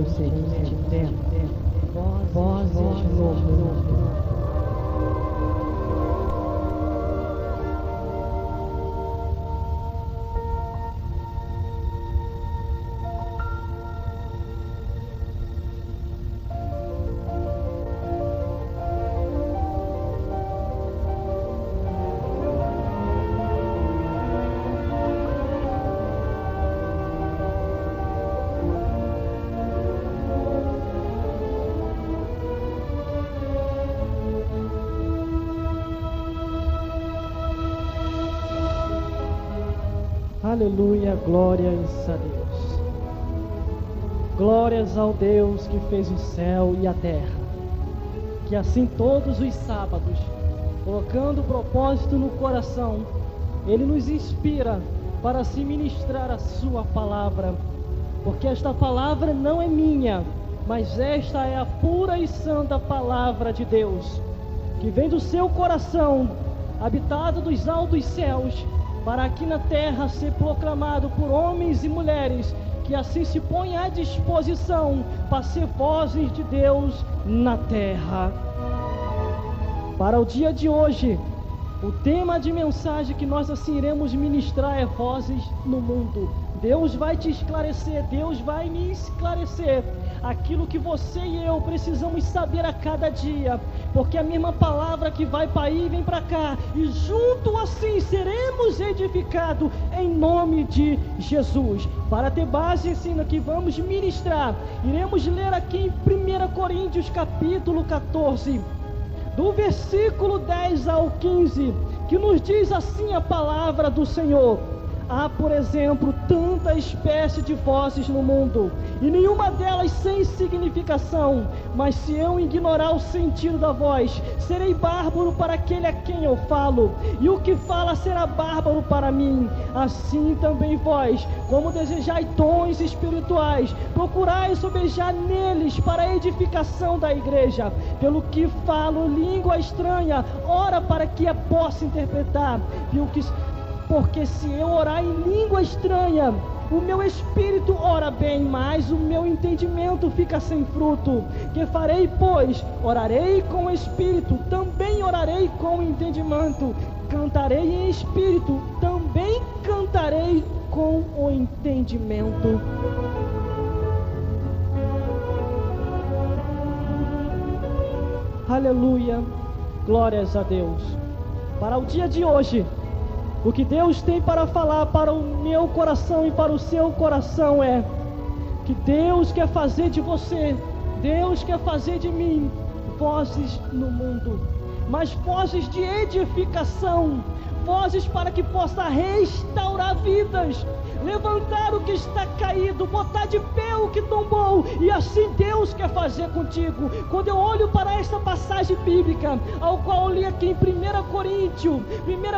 seguinte tema: vozes no mundo. Aleluia, glórias a Deus. Glórias ao Deus que fez o céu e a terra. Que assim todos os sábados, colocando o propósito no coração, Ele nos inspira para se ministrar a sua palavra. Porque esta palavra não é minha, mas esta é a pura e santa palavra de Deus, que vem do seu coração, habitado dos altos céus, para aqui na terra ser proclamado por homens e mulheres que assim se põem à disposição para ser vozes de Deus na terra. Para o dia de hoje, o tema de mensagem que nós assim iremos ministrar é vozes no mundo. Deus vai te esclarecer, Deus vai me esclarecer aquilo que você e eu precisamos saber a cada dia, porque a mesma palavra que vai para aí vem para cá, e junto assim seremos edificados em nome de Jesus. Para ter base ensino que vamos ministrar, iremos ler aqui em 1 Coríntios capítulo 14, do versículo 10 ao 15, que nos diz assim a palavra do Senhor: há, por exemplo, tanta espécie de vozes no mundo, e nenhuma delas sem significação. Mas se eu ignorar o sentido da voz, serei bárbaro para aquele a quem eu falo, e o que fala será bárbaro para mim. Assim também vós, como desejai dons espirituais, procurai sobejar neles para a edificação da igreja. Pelo que falo língua estranha, ora para que a possa interpretar. Porque se eu orar em língua estranha, o meu espírito ora bem, mas o meu entendimento fica sem fruto. Que farei, pois? Orarei com o espírito, também orarei com o entendimento. Cantarei em espírito, também cantarei com o entendimento. Aleluia, glórias a Deus. Para o dia de hoje, o que Deus tem para falar para o meu coração e para o seu coração é que Deus quer fazer de você, Deus quer fazer de mim vozes no mundo, mas vozes de edificação, vozes para que possa restaurar vidas, levantar o que está caído, botar de pé o que tombou. E assim Deus quer fazer contigo. Quando eu olho para esta passagem bíblica, ao qual eu li aqui em 1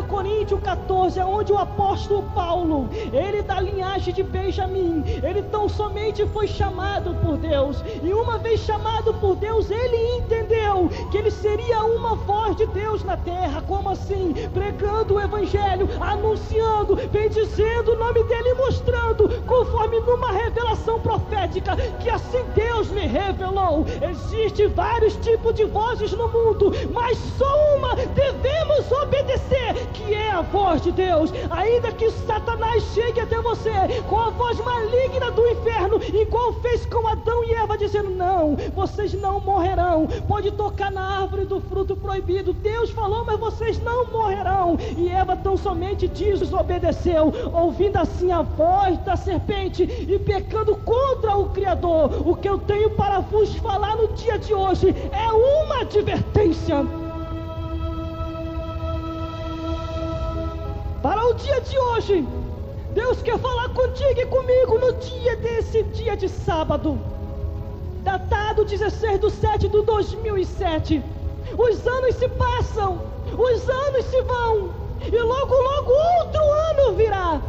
Coríntios 14, onde o apóstolo Paulo, ele da linhagem de Benjamim, ele tão somente foi chamado por Deus, e uma vez chamado por Deus, ele entendeu que ele seria uma voz de Deus na terra. Como assim? Pregando o evangelho, anunciando, bendizendo o nome dele, mostrando, conforme numa revelação profética, que assim Deus me revelou. Existem vários tipos de vozes no mundo, mas só uma devemos obedecer, que é a voz de Deus. Ainda que Satanás chegue até você com a voz maligna do inferno, igual fez com Adão e Eva, dizendo: não, vocês não morrerão, pode tocar na árvore do fruto proibido. Deus falou, mas vocês não morrerão. E Eva tão somente desobedeceu, ouvindo assim a voz da serpente e pecando contra o Criador. O que eu tenho para vos falar no dia de hoje é uma advertência. Para o dia de hoje, Deus quer falar contigo e comigo no desse dia de sábado, datado 16/7/2007. Os anos se passam, os anos se vão, e logo outro ano virá.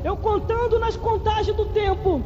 Eu contando nas contagens do tempo,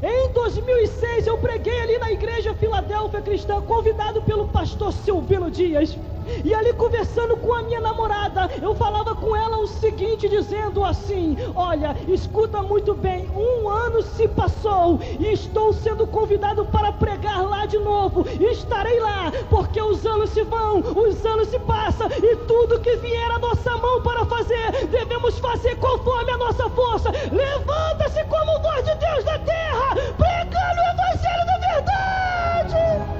Em 2006 eu preguei ali na igreja Filadélfia Cristã, convidado pelo pastor Silvino Dias. E ali conversando com a minha namorada, eu falava com ela o seguinte, dizendo assim: olha, escuta muito bem, 1 ano se passou e estou sendo convidado para pregar lá de novo. E estarei lá, porque os anos se vão, os anos se passam, e tudo que vier à nossa mão para fazer, devemos fazer conforme a nossa força. Levanta-se como voz de Deus da terra, pregando o evangelho da verdade.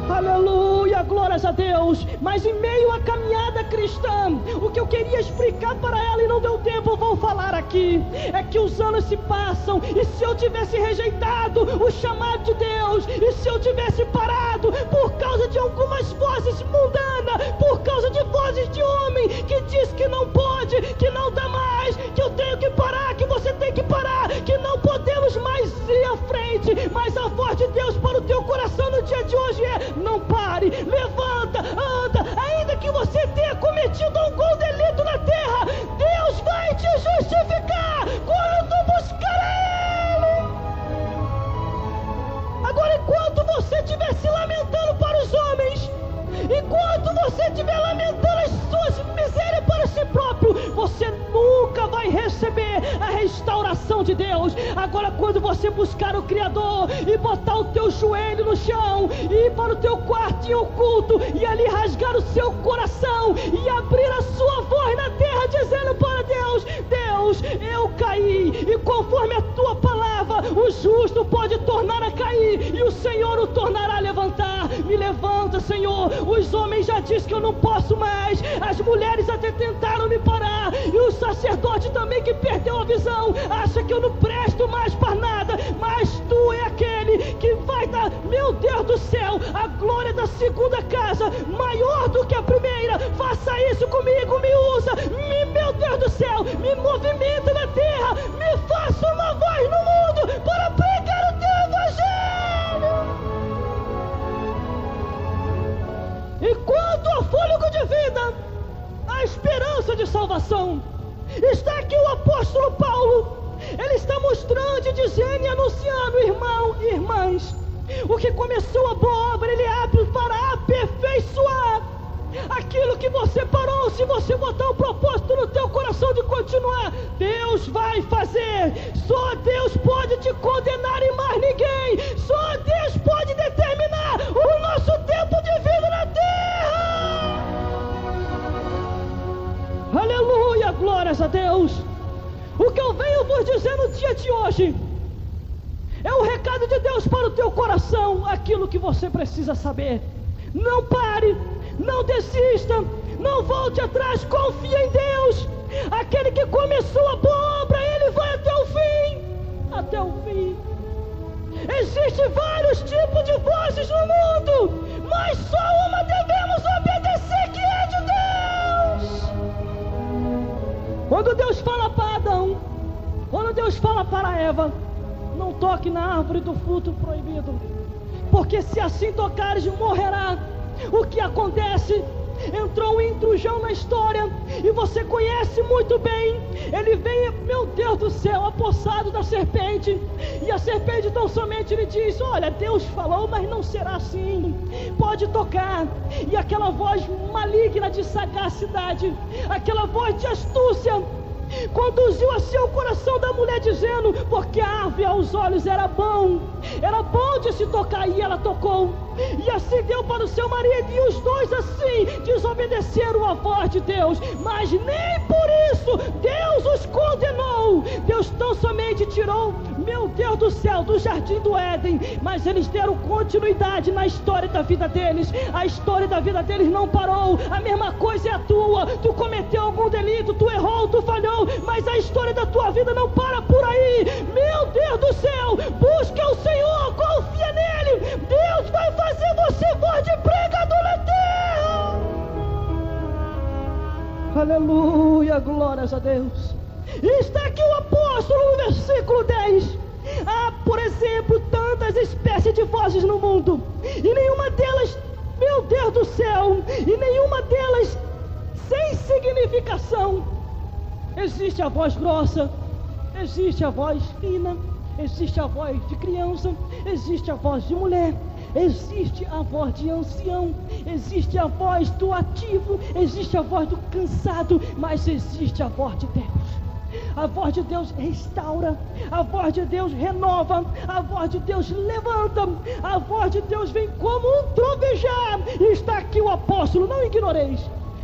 Aleluia, glórias a Deus. Mas em meio à caminhada cristã, o que eu queria explicar para ela e não deu tempo, eu vou falar aqui, é que os anos se passam, e se eu tivesse rejeitado o chamado de Deus, e se eu tivesse parado por causa de algumas vozes mundanas, por causa de vozes de homem que diz que não pode, que não dá mais, que eu tenho que parar, que você tem que parar, que não podemos mais ir à frente, mas a voz de Deus para o teu coração no dia de hoje é: não pare, levanta, anda, ainda que você tenha cometido algum delito na terra, Deus vai te justificar quando tu buscar Ele. Agora, enquanto você estiver se lamentando para os homens, enquanto você estiver lamentando as suas misérias para si próprio, você nunca vai receber a restauração de Deus. Agora, quando você buscar o Criador e botar o teu joelho no chão, e ir para o teu quarto em oculto, e ali rasgar o seu coração, e abrir a sua voz na terra, dizendo para Deus: Deus, eu caí, e conforme a tua palavra, o justo pode tornar a cair, e o Senhor o tornará a levantar. Me levanta, Senhor. Os homens já dizem que eu não posso mais, as mulheres até tentaram me parar, e o sacerdote também, que perdeu a visão, acha que eu não presto mais para nada, mas tu é aquele que vai dar, meu Deus do céu, a glória da segunda casa maior do que a primeira. Faça isso comigo, me usa, meu Deus do céu, me movimenta na terra, me faça uma voz no mundo para pregar o teu evangelho. Enquanto há fôlego de vida, a esperança de salvação. Está aqui o apóstolo Paulo, ele está mostrando e dizendo e anunciando: irmão e irmãs, o que começou a boa obra, ele abre para aperfeiçoar aquilo que você parou. Se você botar um propósito no teu coração de continuar, Deus vai fazer. Só Deus pode te condenar e mais ninguém. Só Deus pode determinar o nosso tempo de vida na terra. Aleluia, glórias a Deus. O que eu venho vos dizer no dia de hoje é o recado de Deus para o teu coração, aquilo que você precisa saber. Não pare, não desista, não volte atrás, confia em Deus. Aquele que começou a boa obra, ele vai até o fim. Até o fim. Existem vários tipos de vozes no mundo, mas só uma devemos obedecer, que é de Deus. Quando Deus fala para Adão, quando Deus fala para Eva: não toque na árvore do fruto proibido, porque se assim tocares, morrerá. O que acontece? Entrou um intrujão na história, e você conhece muito bem. Ele vem, meu Deus do céu, apossado da serpente, e a serpente tão somente lhe diz: olha, Deus falou, mas não será assim, pode tocar. E aquela voz maligna de sagacidade, aquela voz de astúcia, conduziu a seu coração da mulher, dizendo: porque a árvore aos olhos era bom de se tocar, e ela tocou, e assim deu para o seu marido, e os dois assim desobedeceram a voz de Deus, mas nem por isso Deus os condenou. Deus tão somente tirou, meu Deus do céu, do jardim do Éden, mas eles deram continuidade na história da vida deles. A história da vida deles não parou. A mesma coisa é a tua. Tu cometeu algum delito, tu errou, tu falhou, mas a história da tua vida não para por aí. Meu Deus do céu, busca o Senhor, confia nele. Deus vai fazer você voz de pregador na terra. Aleluia, glórias a Deus. E está aqui o apóstolo no versículo 10. Há, por exemplo, tantas espécies de vozes no mundo, e nenhuma delas, meu Deus do céu, e nenhuma delas sem significação. Existe a voz grossa, existe a voz fina, existe a voz de criança, existe a voz de mulher, existe a voz de ancião, existe a voz do ativo, existe a voz do cansado, mas existe a voz de Deus. A voz de Deus restaura, a voz de Deus renova, a voz de Deus levanta, a voz de Deus vem como um trovejar. E está aqui o apóstolo, não ignoreis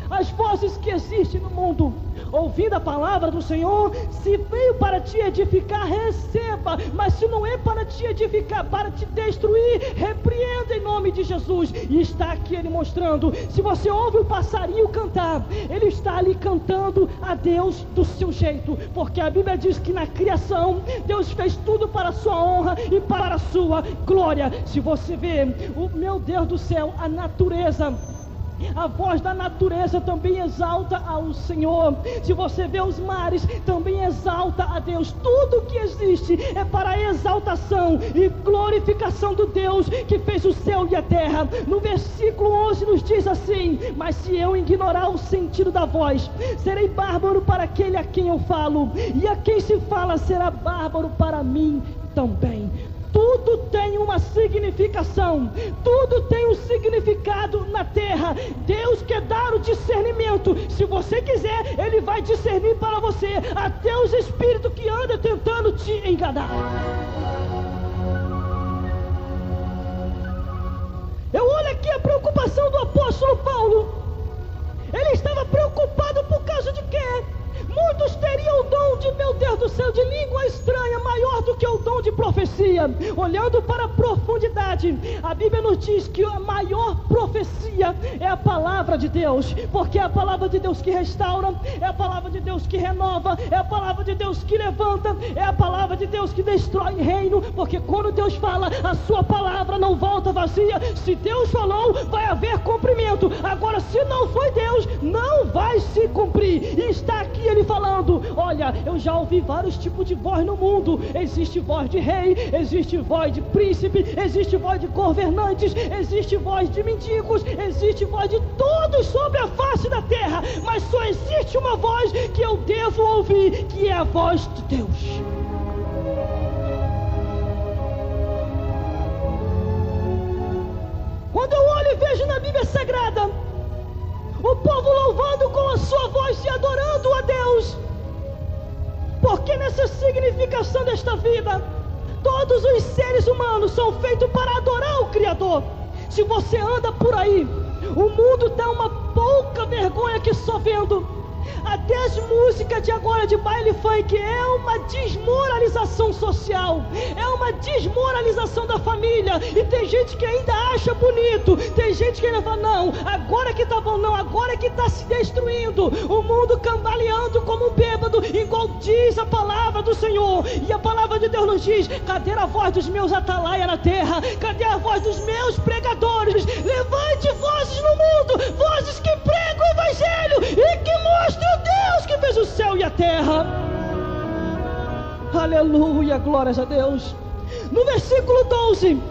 as vozes que existem no mundo. Ouvindo a palavra do Senhor, se veio para te edificar, receba, mas se não é para te edificar, para te destruir, repreenda em nome de Jesus. E está aqui ele mostrando, se você ouve o passarinho cantar, ele está ali cantando a Deus do seu jeito, porque a Bíblia diz que na criação, Deus fez tudo para a sua honra e para a sua glória. Se você vê, meu Deus do céu, a natureza, a voz da natureza também exalta ao Senhor. Se você vê os mares, também exalta a Deus. Tudo que existe é para a exaltação e glorificação do Deus que fez o céu e a terra. No versículo 11 nos diz assim: mas se eu ignorar o sentido da voz, serei bárbaro para aquele a quem eu falo, e a quem se fala será bárbaro para mim também. Tudo tem uma significação, tudo tem um significado na terra. Deus quer dar o discernimento. Se você quiser, Ele vai discernir para você até os espíritos que andam tentando te enganar. Eu olho aqui a preocupação do apóstolo Paulo. Ele estava preocupado por causa de quê? Muitos teriam o dom de, meu Deus do céu, de língua estranha maior do que o dom de profecia. Olhando para a profundidade, a Bíblia nos diz que a maior profecia é a palavra de Deus, porque é a palavra de Deus que restaura, é a palavra de Deus que renova, é a palavra de Deus que levanta, é a palavra de Deus que destrói reino, porque quando Deus fala, a sua palavra não volta vazia. Se Deus falou, vai haver cumprimento. Agora, se não foi Deus, não vai se cumprir. E está aqui ele falando: olha, eu já ouvi vários tipos de voz no mundo. Existe voz de rei, existe voz de príncipe, existe voz de governantes, existe voz de mendigos, existe voz de todos sobre a face da terra, mas só existe uma voz que eu devo ouvir, que é a voz de Deus. Quando eu olho e vejo na Bíblia Sagrada o povo louvando com a sua voz e adorando a Deus, porque nessa significação desta vida, todos os seres humanos são feitos para adorar o Criador. Se você anda por aí, o mundo dá uma pouca vergonha que só vendo. Até as músicas de agora de baile funk é uma desmoralização social, é uma desmoralização da família. E tem gente que ainda acha bonito, tem gente que ainda fala: não, agora que tá bom, não, agora que tá se destruindo. O mundo cambaleando como um bêbado, igual diz a palavra do Senhor. E a palavra de Deus nos diz: cadê a voz dos meus atalaia na terra? Cadê a voz dos meus pregadores? Levante vozes no mundo, vozes que pregam o evangelho e que mostram Deus que fez o céu e a terra. Aleluia, glórias a Deus. No versículo 12,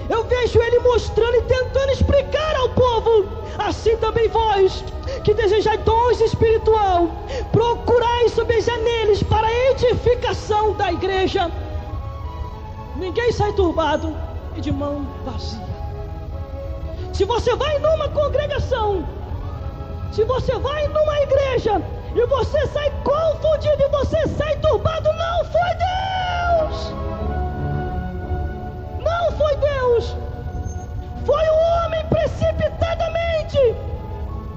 eu vejo ele mostrando e tentando explicar ao povo: assim também vós, que desejai dons espiritual, procurai sobejar neles para a edificação da igreja. Ninguém sai turbado e de mão vazia. Se você vai numa congregação, se você vai numa igreja e você sai confundido e você sai turbado, não foi Deus, não foi Deus, foi o homem precipitadamente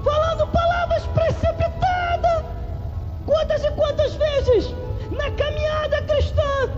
falando palavras precipitadas. Quantas e quantas vezes na caminhada cristã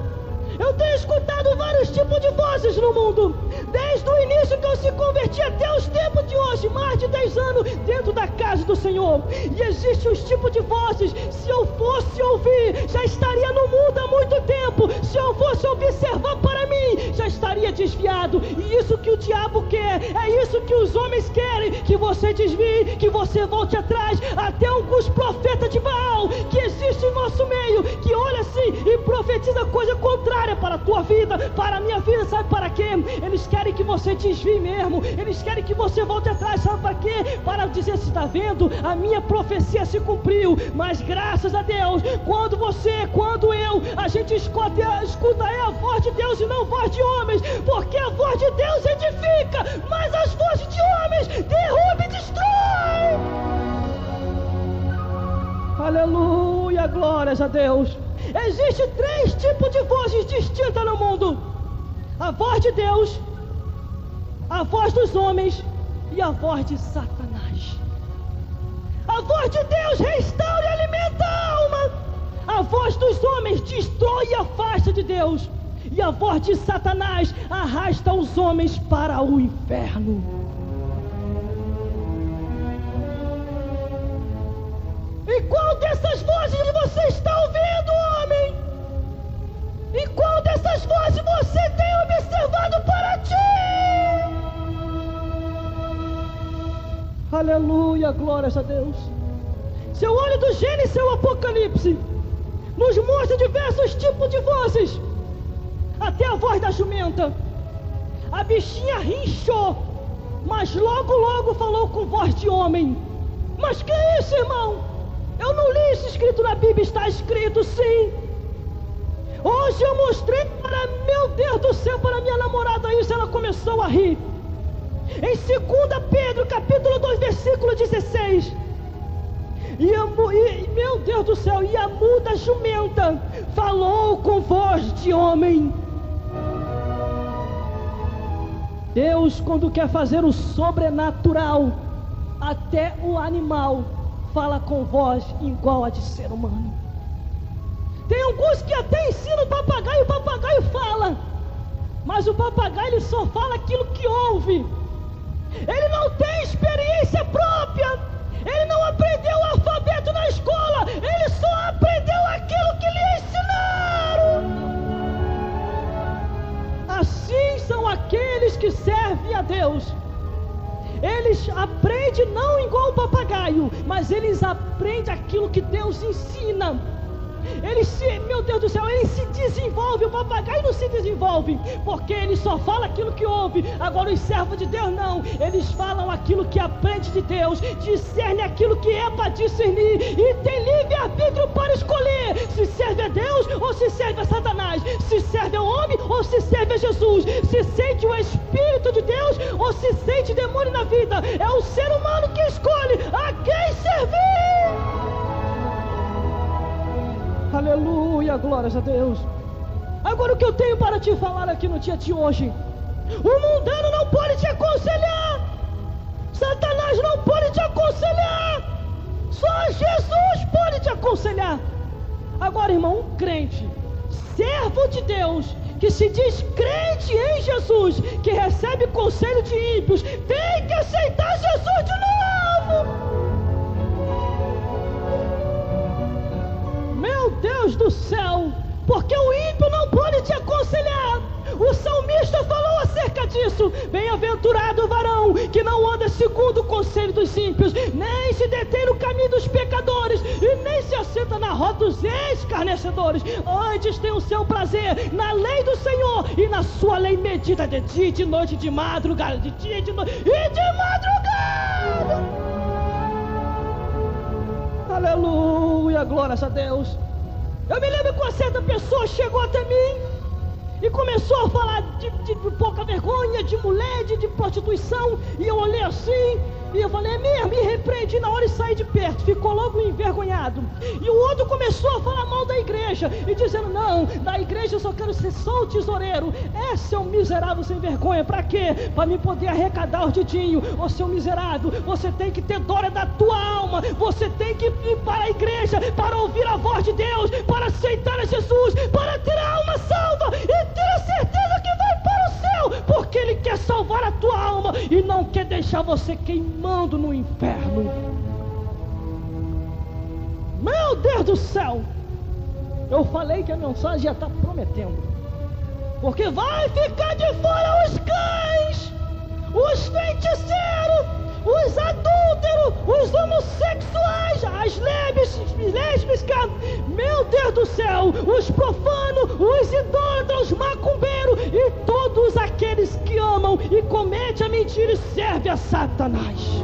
eu tenho escutado vários tipos de vozes no mundo, desde o início que eu se converti até os tempos de hoje, mais de 10 anos dentro da casa do Senhor. E existem os tipos de vozes. Se eu fosse ouvir, já estaria no mundo há muito tempo. Se eu fosse observar para mim, já estaria desviado. E isso que o diabo quer, é isso que os homens querem, que você desvie, que você volte atrás. Até alguns profetas de Baal que existem em nosso meio, que olha assim e profetiza coisa contrária para a tua vida, para a minha vida. Sabe para quê? Eles querem que você desvie mesmo, eles querem que você volte atrás. sabe para quê? Para dizer, se está vendo, a minha profecia se cumpriu. Mas graças a Deus, quando você, quando eu, a gente escuta a voz de Deus e não a voz de homens, porque a voz de Deus edifica, mas as vozes de homens derrubam e destroem. Aleluia, glórias a Deus. Existem 3 tipos de vozes distintas no mundo: a voz de Deus, a voz dos homens e a voz de Satanás. A voz de Deus restaura e alimenta a alma. A voz dos homens destrói e afasta de Deus. E a voz de Satanás arrasta os homens para o inferno. E qual dessas vozes você está ouvindo, homem? E qual dessas vozes você tem observado para ti? Aleluia, glórias a Deus. Seu olho do Gênesis e o Apocalipse nos mostra diversos tipos de vozes. Até a voz da jumenta. A bichinha rinchou, mas logo falou com voz de homem. Mas que é isso, irmão? Eu não li isso escrito na Bíblia. Está escrito sim. Hoje eu mostrei para, meu Deus do céu, para minha namorada isso, ela começou a rir. Em 2 Pedro, capítulo 2, versículo 16. Meu Deus do céu, e a muda jumenta falou com voz de homem. Deus, quando quer fazer o sobrenatural, até o animal fala com voz igual a de ser humano. Tem alguns que até ensinam o papagaio fala, mas o papagaio ele só fala aquilo que ouve. Ele não tem experiência própria, ele não aprendeu o alfabeto na escola, ele só aprendeu aquilo que lhe ensinaram. Assim são aqueles que servem a Deus. Eles aprendem não igual o papagaio, mas eles aprendem aquilo que Deus ensina. Meu Deus do céu, ele se desenvolve. O papagaio não se desenvolve, porque ele só fala aquilo que ouve. Agora os servos de Deus não, eles falam aquilo que aprende de Deus, discerne aquilo que é para discernir, e tem livre-arbítrio para escolher se serve a Deus ou se serve a Satanás, se serve ao homem ou se serve a Jesus, se sente o Espírito de Deus ou se sente demônio na vida. É o ser humano que escolhe a quem servir. Aleluia, glórias a Deus. Agora o que eu tenho para te falar aqui no dia de hoje: o mundano não pode te aconselhar, Satanás não pode te aconselhar, só Jesus pode te aconselhar. Agora, irmão, um crente, servo de Deus, que se diz crente em Jesus, que recebe conselho de ímpios, tem que aceitar Jesus de novo. Meu Deus do céu, porque o ímpio não pode te aconselhar. O salmista falou acerca disso: bem-aventurado o varão que não anda segundo o conselho dos ímpios, nem se detém no caminho dos pecadores, e nem se assenta na roda dos escarnecedores. Antes tem o seu prazer na lei do Senhor, e na sua lei medita de dia e de noite, de madrugada, de dia e de noite e de madrugada. Aleluia, glórias a Deus. Eu me lembro que uma certa pessoa chegou até mim e começou a falar de pouca vergonha, de mulher, de prostituição. E eu olhei assim e eu falei: é mesmo? E repreendi na hora e saí de perto. Ficou logo envergonhado. E o outro começou a falar mal da igreja e dizendo: não, da igreja eu só quero ser só o tesoureiro. É, seu miserável sem vergonha, pra quê? Pra me poder arrecadar os dedinhos. Ô seu miserável, você tem que ter dó da tua alma. Você tem que ir para a igreja para ouvir a voz de Deus, para aceitar a Jesus, para ter a alma salva e ter a certeza que vai para o céu, porque Ele quer salvar a tua alma e não quer deixar você queimando no inferno. Meu Deus do céu, eu falei que a mensagem já está prometendo, porque vai ficar de fora os cães, os feiticeiros, os adúlteros, os homossexuais, as lésbicas, meu Deus do céu, os profanos, os idólatras, os macumbeiros e todos aqueles que amam e cometem a mentira e servem a Satanás.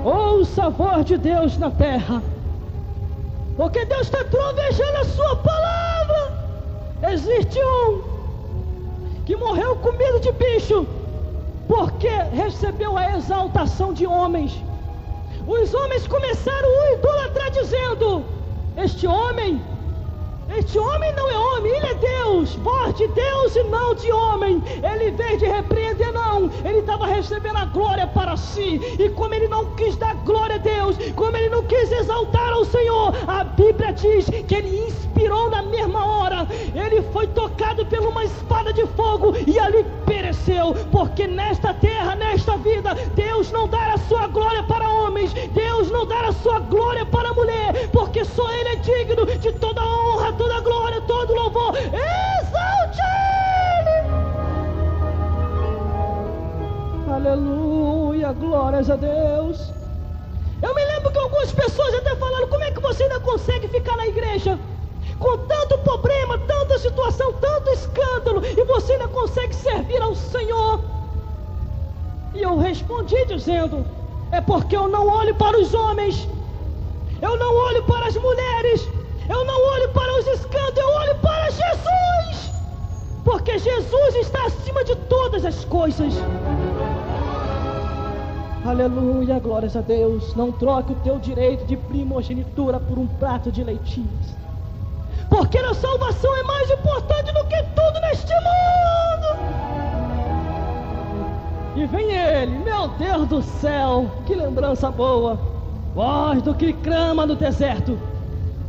Ouça a voz de Deus na terra, porque Deus está trovejando a sua palavra. Existe um que morreu com medo de bicho, porque recebeu a exaltação de homens. Os homens começaram a idolatrar, dizendo: este homem não é homem, ele é Deus, voz de Deus e não de homem. Ele veio de repreender, não, ele estava recebendo a glória para si, e como ele não quis dar glória a Deus, como ele não quis exaltar ao Senhor, a Bíblia diz que ele inspirou na mesma hora, ele foi tocado por uma espada de fogo e ali pereceu. Porque nesta terra, nesta vida, Deus não dá a sua glória para homens, Deus não dá a sua glória para mulher, porque só ele é digno de toda honra, toda glória, todo louvor. Exalte ele! Aleluia, glórias a Deus. Eu me lembro que algumas pessoas até falaram: como é que você ainda consegue ficar na igreja com tanto problema, tanta situação, tanto escândalo, e você ainda consegue servir ao Senhor? E eu respondi dizendo: é porque eu não olho para os homens, eu não olho para as mulheres, eu não olho para os escândalos, eu olho para Jesus, porque Jesus está acima de todas as coisas. Aleluia, glórias a Deus. Não troque o teu direito de primogenitura por um prato de lentilhas, porque a salvação é mais importante do que tudo neste mundo. E vem ele, meu Deus do céu, que lembrança boa. Voz do que clama no deserto: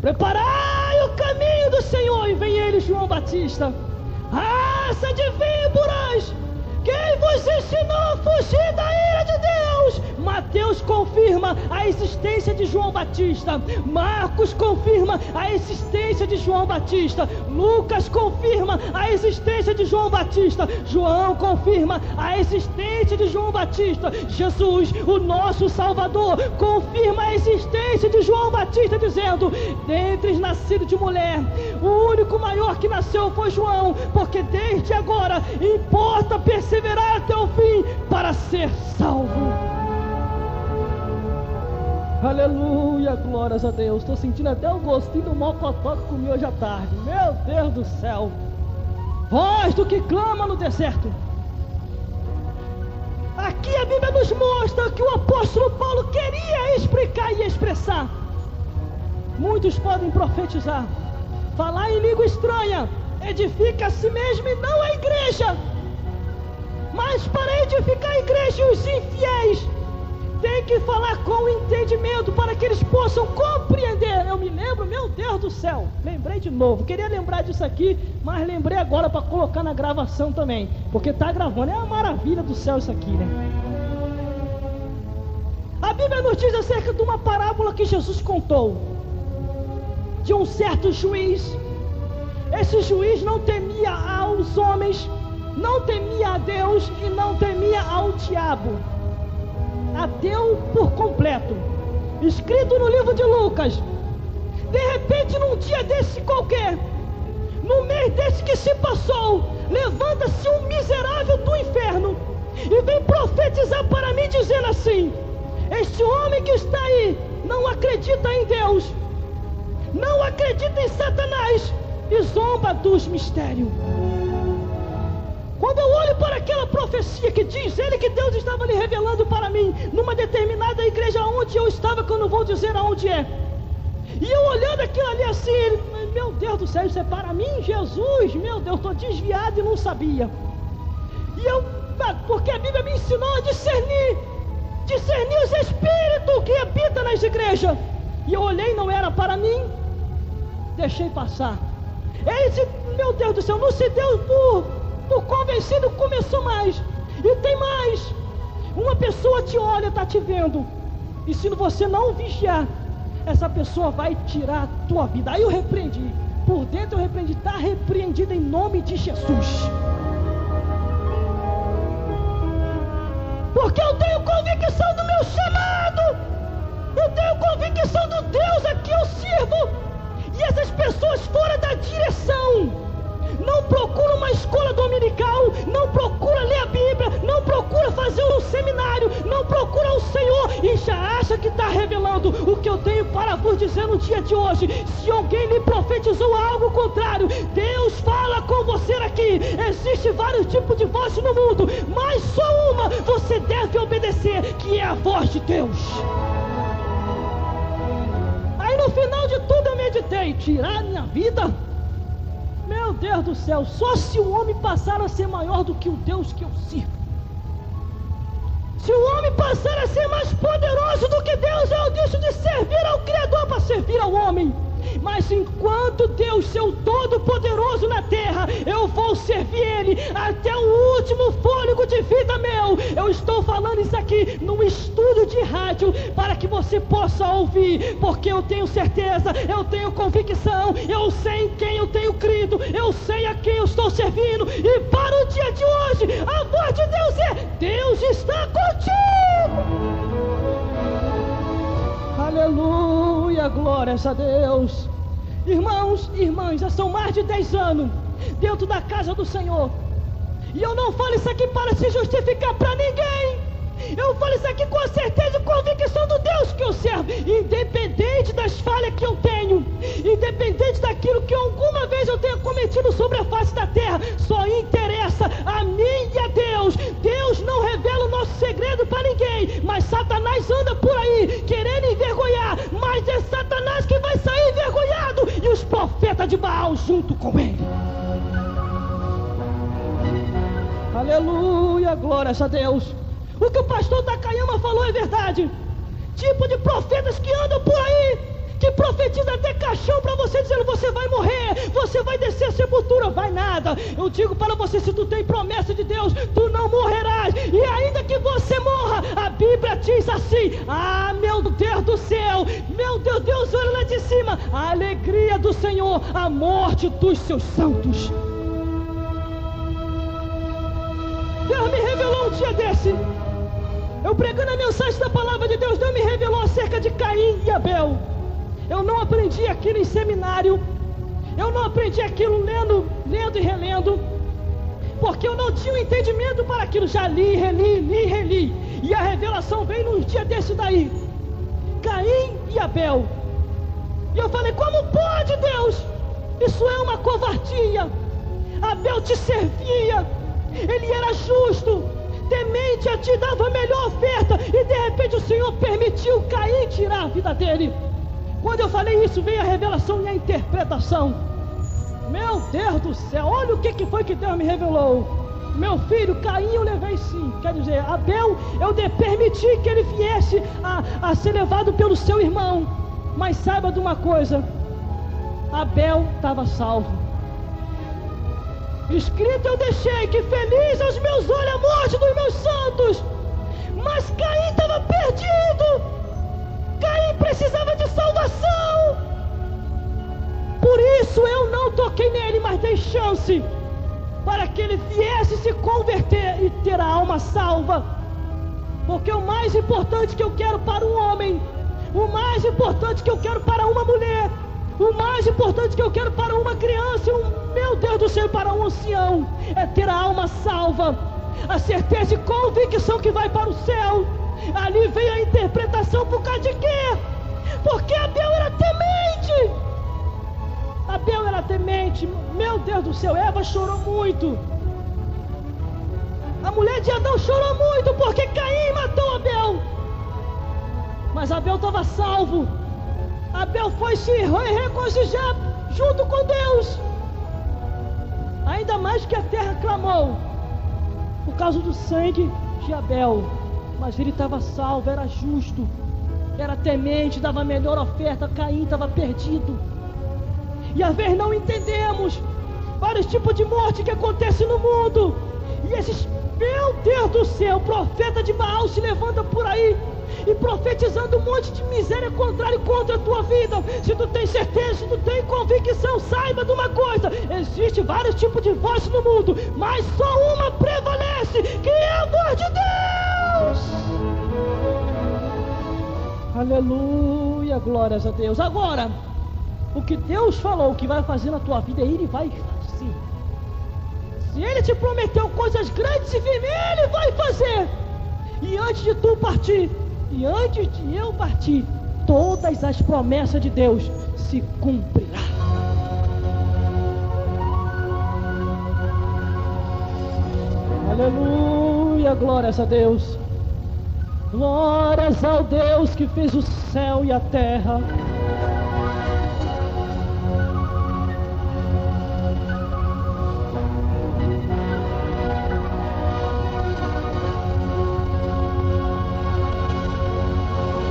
preparai o caminho do Senhor. E vem ele, João Batista: raça de víboras, quem vos ensinou a fugir da ira de Deus? Mateus confirma a existência de João Batista, Marcos confirma a existência de João Batista, Lucas confirma a existência de João Batista, João confirma a existência de João Batista, Jesus, o nosso Salvador, confirma a existência de João Batista, dizendo: dentre os nascidos de mulher, o único maior que nasceu foi João, porque desde agora importa perseverar até o fim para ser salvo. Aleluia, glórias a Deus. Estou sentindo até o gostinho do mocotó que comi hoje à tarde. Meu Deus do céu. Voz do que clama no deserto. Aqui a Bíblia nos mostra que o apóstolo Paulo queria explicar e expressar. Muitos podem profetizar, falar em língua estranha, edifica a si mesmo e não a igreja. Mas para edificar a igreja e os infiéis, tem que falar com entendimento para que eles possam compreender. Eu me lembro, meu Deus do céu, lembrei de novo, queria lembrar disso aqui, mas lembrei agora para colocar na gravação também, porque está gravando, é uma maravilha do céu isso aqui, né? A Bíblia nos diz acerca de uma parábola que Jesus contou, de um certo juiz. Esse juiz não temia aos homens, não temia a Deus e não temia ao diabo. Ateu por completo. Escrito no livro de Lucas. De repente, num dia desse qualquer, no mês desse que se passou, levanta-se um miserável do inferno e vem profetizar para mim, dizendo assim: este homem que está aí não acredita em Deus, não acredita em Satanás e zomba dos mistérios. Quando eu olho para aquela profecia que diz ele que Deus estava lhe revelando para mim, numa determinada igreja onde eu estava, que eu não vou dizer aonde é, e eu olhando aquilo ali assim, meu Deus do céu, isso é para mim, Jesus, meu Deus, estou desviado e não sabia. E eu, porque a Bíblia me ensinou a discernir os espíritos que habitam nas igrejas, e eu olhei, não era para mim, deixei passar. Esse, meu Deus do céu, não se deu por convencido, começou mais, e tem mais. Uma pessoa te olha, está te vendo, e se você não vigiar, essa pessoa vai tirar a tua vida. Aí eu repreendi, por dentro eu repreendi, está repreendido em nome de Jesus, porque eu tenho convicção do meu chamado, eu sirvo. E essas pessoas fora da direção não procuram uma escola dominical, não procura ler a Bíblia, não procura fazer um seminário, não procura o Senhor e já acha que está revelando. O que eu tenho para vos dizer no dia de hoje: se alguém lhe profetizou algo contrário, Deus fala com você aqui. Existem vários tipos de voz no mundo, mas só uma você deve obedecer, que é a voz de Deus. Aí no final de tudo eu meditei: tirar minha vida? Meu Deus do céu, só se o homem passar a ser maior do que o Deus que eu sirvo. Se o homem passar a ser mais poderoso do que Deus, eu deixo de servir ao Criador para servir ao homem. Mas enquanto Deus, seu todo-poderoso na terra, eu vou servir Ele até o último fôlego de vida meu. Eu estou falando isso aqui num estúdio de rádio para que você possa ouvir, porque eu tenho certeza, eu tenho convicção, eu sei em quem eu tenho crido, eu sei a quem eu estou servindo. E para o dia de hoje, a voz de Deus é: Deus está contigo. Aleluia, glórias a Deus. Irmãos e irmãs, já são mais de 10 anos dentro da casa do Senhor. E eu não falo isso aqui para se justificar para ninguém. Eu falo isso aqui com a certeza e convicção do Deus que eu servo. Independente das falhas que eu tenho, independente daquilo que alguma vez eu tenha cometido sobre a face da terra, só interessa a mim e a Deus. Deus não revela o nosso segredo para ninguém, mas Satanás anda por aí querendo envergonhar, mas é Satanás que vai sair envergonhado e os profetas de Baal junto com ele. Aleluia, glórias a Deus. O que o pastor Takayama falou é verdade. Tipo de profetas que andam por aí, que profetiza até caixão para você, dizendo: você vai morrer, você vai descer a sepultura. Vai nada. Eu digo para você: se tu tem promessa de Deus, tu não morrerás. E ainda que você morra, a Bíblia diz assim: ah, meu Deus do céu, meu Deus, Deus olha lá de cima, a alegria do Senhor, a morte dos seus santos. Deus me revelou um dia desse, eu pregando a mensagem da palavra de Deus, Deus me revelou acerca de Caim e Abel. Eu não aprendi aquilo em seminário, eu não aprendi aquilo lendo e relendo, porque eu não tinha um entendimento para aquilo. Já li, reli, e a revelação veio num dia desse daí: Caim e Abel. E eu falei: como pode, Deus? Isso é uma covardia. Abel te servia, ele era justo, temente a ti, dava a melhor oferta, e de repente o Senhor permitiu Caim tirar a vida dele. Quando eu falei isso, veio a revelação e a interpretação. Meu Deus do céu, olha o que foi que Deus me revelou. Meu filho, Caim eu levei sim, quer dizer, Abel eu permiti que ele viesse a ser levado pelo seu irmão. Mas saiba de uma coisa: Abel estava salvo. Escrito eu deixei que feliz aos meus olhos a morte dos meus santos. Mas Caim estava perdido. Caim precisava de salvação. Por isso eu não toquei nele, mas dei chance para que ele viesse se converter e ter a alma salva. Porque o mais importante que eu quero para um homem, o mais importante que eu quero para uma mulher, o mais importante que eu quero para uma criança, meu Deus do céu, para um ancião, é ter a alma salva, a certeza e convicção que vai para o céu. Ali veio a interpretação. Por causa de quê? Porque Abel era temente. Abel era temente. Meu Deus do céu, Eva chorou muito. A mulher de Adão chorou muito porque Caim matou Abel. Mas Abel estava salvo. Abel foi se regozijar junto com Deus. Ainda mais que a terra clamou por causa do sangue de Abel. Mas ele estava salvo, era justo, era temente, dava a melhor oferta. Caim estava perdido. E às vezes não entendemos vários tipos de morte que acontecem no mundo. E esses, meu Deus do céu, profeta de Baal se levanta por aí e profetizando um monte de miséria contrária contra a tua vida. Se tu tem certeza, se tu tem convicção, saiba de uma coisa: existe vários tipos de voz no mundo, mas só uma prevalece, que é a voz de Deus. Aleluia. Aleluia, glórias a Deus. Agora, o que Deus falou que vai fazer na tua vida, Ele vai fazer. Se Ele te prometeu coisas grandes e firmes, Ele vai fazer. E antes de tu partir, e antes de eu partir, todas as promessas de Deus se cumprirão. Aleluia, glórias a Deus. Glórias ao Deus que fez o céu e a terra.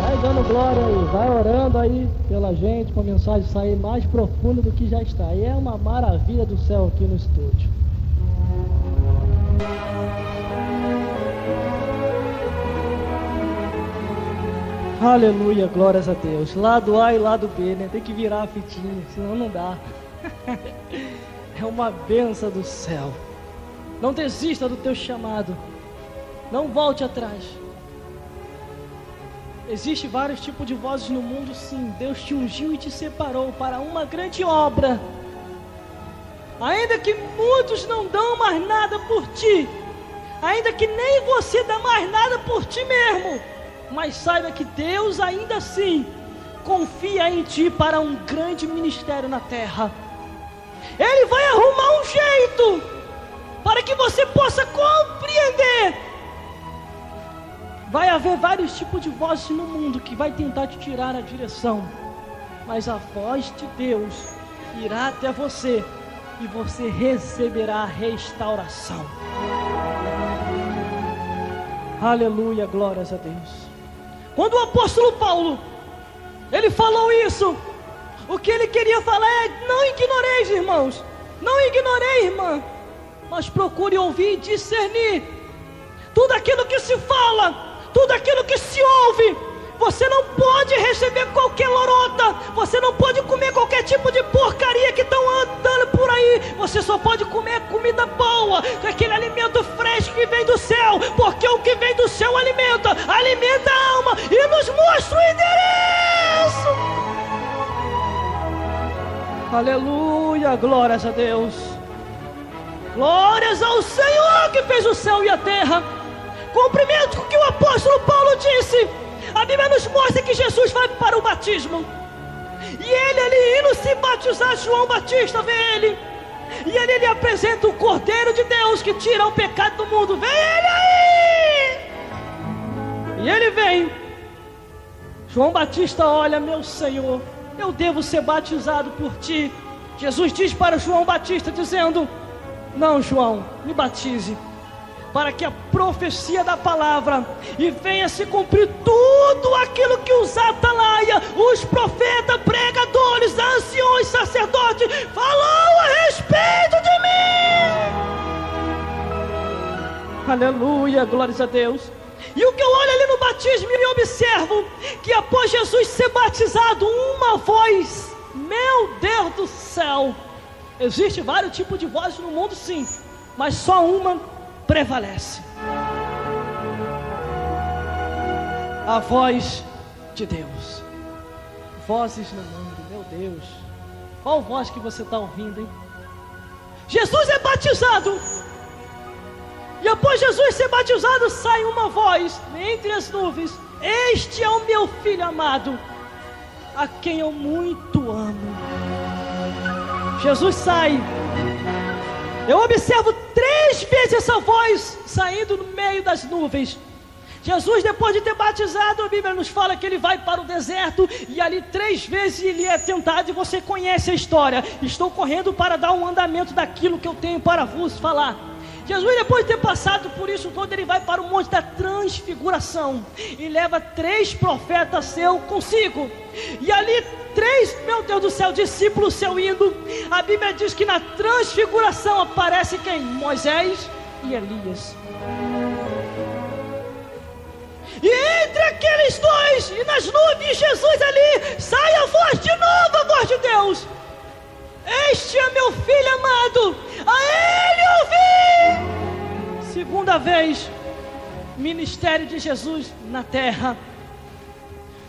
Vai dando glória aí, vai orando aí pela gente, para a mensagem sair mais profunda do que já está. E é uma maravilha do céu aqui no estúdio. Aleluia, glórias a Deus. Lado A e lado B, né? Tem que virar a fitinha, senão não dá. É uma bênção do céu. Não desista do teu chamado. Não volte atrás. Existem vários tipos de vozes no mundo, sim. Deus te ungiu e te separou para uma grande obra. Ainda que muitos não dão mais nada por ti, ainda que nem você dá mais nada por ti mesmo, mas saiba que Deus ainda assim confia em ti para um grande ministério na terra. Ele vai arrumar um jeito para que você possa compreender. Vai haver vários tipos de vozes no mundo que vai tentar te tirar a direção, mas a voz de Deus irá até você e você receberá a restauração. Aleluia, glórias a Deus. Quando o apóstolo Paulo, ele falou isso, o que ele queria falar é: não ignoreis, irmãos, não ignorei, irmã, mas procure ouvir e discernir tudo aquilo que se fala, tudo aquilo que se ouve. Você não pode receber qualquer lorota, você não pode comer qualquer tipo de porcaria que estão andando por aí. Você só pode comer comida boa, aquele alimento fresco que vem do céu, porque o que vem do céu alimenta a alma e nos mostra o endereço. Aleluia, glórias a Deus. Glórias ao Senhor que fez o céu e a terra. Cumprimento com o que o apóstolo Paulo disse. A Bíblia nos mostra que Jesus vai para o batismo, e ele indo se batizar, João Batista vê ele, e ele apresenta o Cordeiro de Deus que tira o pecado do mundo. Vem ele aí! E ele vem. João Batista olha: meu Senhor, eu devo ser batizado por ti. Jesus diz para João Batista dizendo: não, João, me batize, para que a profecia da palavra e venha se cumprir tudo aquilo que os atalaia, os profetas, pregadores, anciões, sacerdotes falou a respeito de mim. Aleluia, glórias a Deus. E o que eu olho ali no batismo e observo que após Jesus ser batizado, uma voz, meu Deus do céu, existe vários tipos de vozes no mundo, sim, mas só uma prevalece: a voz de Deus. Vozes no mundo, meu Deus, qual voz que você está ouvindo, hein? Jesus é batizado, e após Jesus ser batizado, sai uma voz entre as nuvens: este é o meu filho amado, a quem eu muito amo. Jesus sai. Eu observo 3 vezes essa voz saindo no meio das nuvens. Jesus, depois de ter batizado, a Bíblia nos fala que ele vai para o deserto, e ali 3 vezes ele é tentado, e você conhece a história. Estou correndo para dar um andamento daquilo que eu tenho para vos falar. Jesus, depois de ter passado por isso todo, ele vai para o monte da transfiguração e leva 3 profetas seus consigo. E ali 3, meu Deus do céu, discípulos seus indo. A Bíblia diz que na transfiguração aparece quem? Moisés e Elias. E entre aqueles 2 e nas nuvens, Jesus ali, sai a voz de novo, a voz de Deus: este é meu filho amado, a ele ouvi. Segunda vez, ministério de Jesus na terra.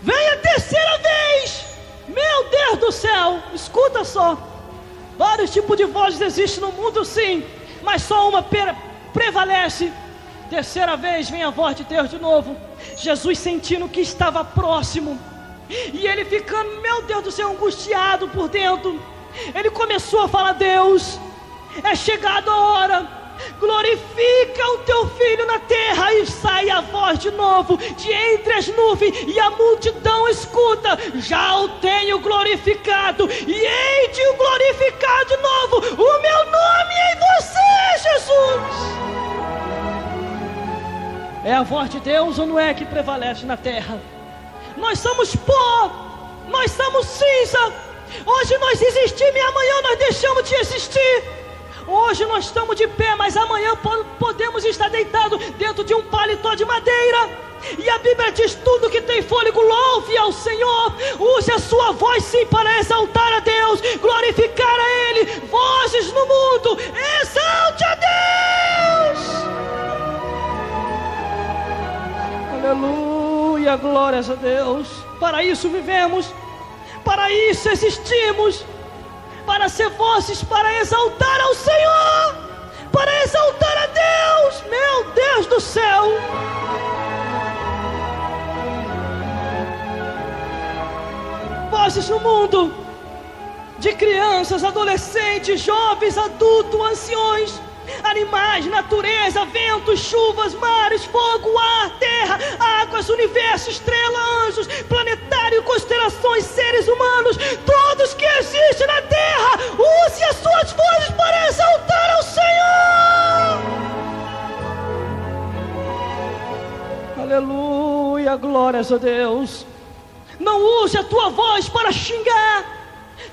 Vem a terceira vez, Deus do céu, escuta só. Vários tipos de vozes existem no mundo, sim, mas só uma prevalece. Terceira vez vem a voz de Deus de novo. Jesus sentindo que estava próximo, e ele ficando, meu Deus do céu, angustiado por dentro. Ele começou a falar: Deus, é chegada a hora, glorifica o teu filho na terra. E sai a voz de novo de entre as nuvens, e a multidão escuta: já o tenho glorificado, e hei de o glorificar de novo, o meu nome é em você, Jesus. É a voz de Deus ou não é que prevalece na terra? Nós somos pó, nós somos cinza. Hoje nós existimos e amanhã nós deixamos de existir. Hoje nós estamos de pé, mas amanhã podemos estar deitados dentro de um paletó de madeira. E a Bíblia diz: tudo que tem fôlego, louve ao Senhor. Use a sua voz sim para exaltar a Deus, glorificar a Ele. Vozes no mundo, exalte a Deus. Aleluia, glórias a Deus. Para isso vivemos, para isso existimos, para ser vozes, para exaltar ao Senhor, para exaltar a Deus. Meu Deus do céu. Vozes no mundo, de crianças, adolescentes, jovens, adultos, anciões, animais, natureza, ventos, chuvas, mares, fogo, ar, terra, águas, universo, estrela, anjos, planetário, constelações, seres humanos, todos que existem na terra. Use as suas vozes para exaltar ao Senhor. Aleluia, glórias a Deus. Não use a tua voz para xingar,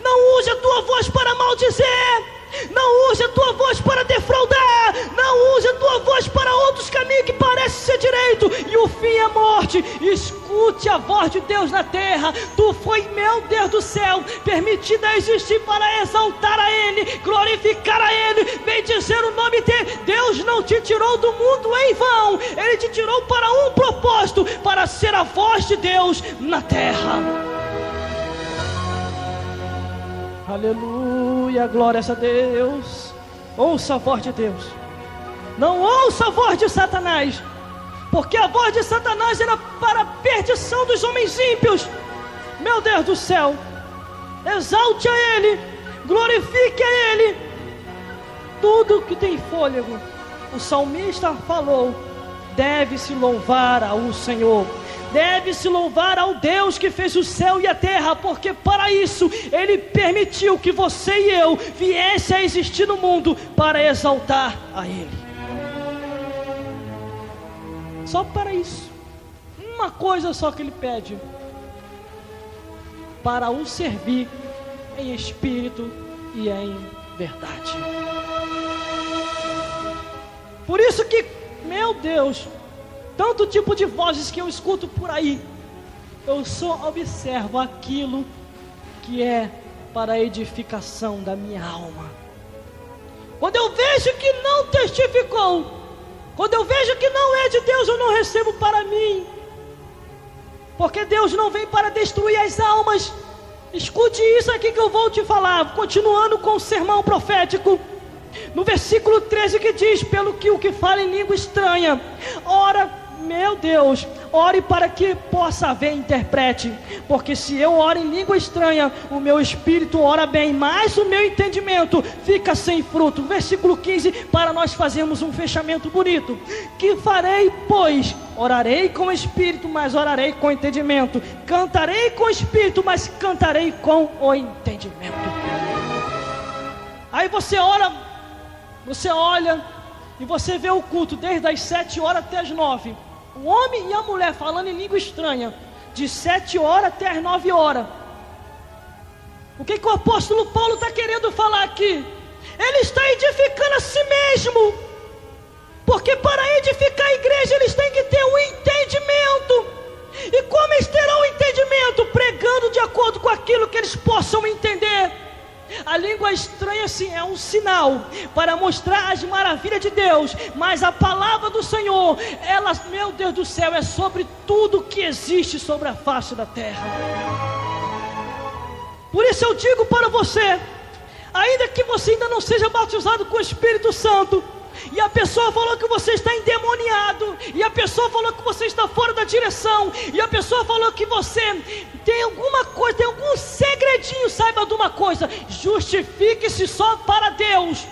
não use a tua voz para maldizer, não use a tua voz para defraudar, não use a tua voz para outros caminhos que parecem ser direito, e o fim é morte. Escute a voz de Deus na terra. Tu foi, meu Deus do céu, permitida a existir para exaltar a Ele, glorificar a Ele, bendizer o nome dEle. Deus não te tirou do mundo em vão, Ele te tirou para um propósito, para ser a voz de Deus na terra. Aleluia, glórias a Deus. Ouça a voz de Deus, não ouça a voz de Satanás, porque a voz de Satanás era para a perdição dos homens ímpios. Meu Deus do céu, exalte a Ele, glorifique a Ele. Tudo que tem fôlego, o salmista falou, deve-se louvar ao Senhor, deve-se louvar ao Deus que fez o céu e a terra, porque para isso Ele permitiu que você e eu viesse a existir no mundo, para exaltar a Ele. Só para isso, uma coisa só que Ele pede: para o servir em espírito e em verdade. Por isso que, meu Deus, tanto tipo de vozes que eu escuto por aí, eu só observo aquilo que é para a edificação da minha alma. Quando eu vejo que não testificou, quando eu vejo que não é de Deus, eu não recebo para mim, porque Deus não vem para destruir as almas. Escute isso aqui que eu vou te falar, continuando com o sermão profético, no versículo 13, que diz: pelo que o que fala em língua estranha, ora, meu Deus, ore para que possa haver interprete, porque se eu oro em língua estranha, o meu espírito ora bem, mas o meu entendimento fica sem fruto. Versículo 15, para nós fazermos um fechamento bonito: que farei, pois? Orarei com o espírito, mas orarei com entendimento. Cantarei com o espírito, mas cantarei com o entendimento. Aí você ora, você olha e você vê o culto desde as 7 horas até as 9. O homem e a mulher falando em língua estranha, de 7 horas até as 9 horas. O que o apóstolo Paulo está querendo falar aqui? Ele está edificando a si mesmo, porque para edificar a igreja eles têm que ter um entendimento. E como eles terão um entendimento? Pregando de acordo com aquilo que eles possam entender. A língua estranha sim é um sinal para mostrar as maravilhas de Deus, mas a palavra do Senhor, ela, meu Deus do céu, é sobre tudo que existe sobre a face da terra. Por isso eu digo para você, ainda que você ainda não seja batizado com o Espírito Santo, e a pessoa falou que você está endemoniado, e a pessoa falou que você está fora da direção, e a pessoa falou que você tem alguma coisa, tem algum segredinho, saiba de uma coisa: justifique-se só para Deus.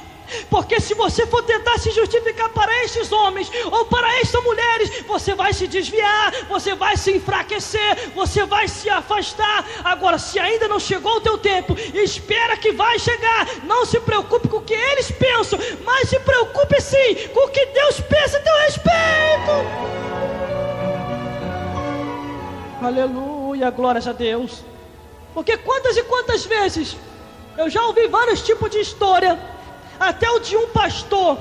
Porque se você for tentar se justificar para estes homens ou para estas mulheres, você vai se desviar, você vai se enfraquecer, você vai se afastar. Agora, se ainda não chegou o teu tempo, espera que vai chegar. Não se preocupe com o que eles pensam, mas se preocupe sim com o que Deus pensa a teu respeito. Aleluia, glórias a Deus. Porque quantas e quantas vezes eu já ouvi vários tipos de história, até o de um pastor,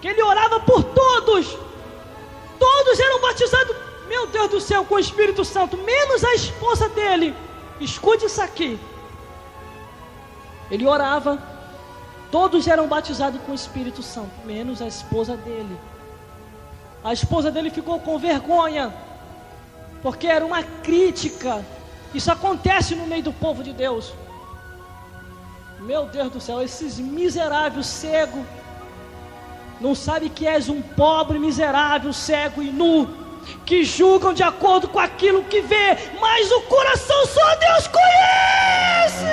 que ele orava por todos, todos eram batizados, meu Deus do céu, com o Espírito Santo, menos a esposa dele. Escute isso aqui, ele orava, todos eram batizados com o Espírito Santo, menos a esposa dele. A esposa dele ficou com vergonha, porque era uma crítica. Isso acontece no meio do povo de Deus. Meu Deus do céu, esses miseráveis cegos não sabem que és um pobre, miserável, cego e nu, que julgam de acordo com aquilo que vê, mas o coração só Deus conhece.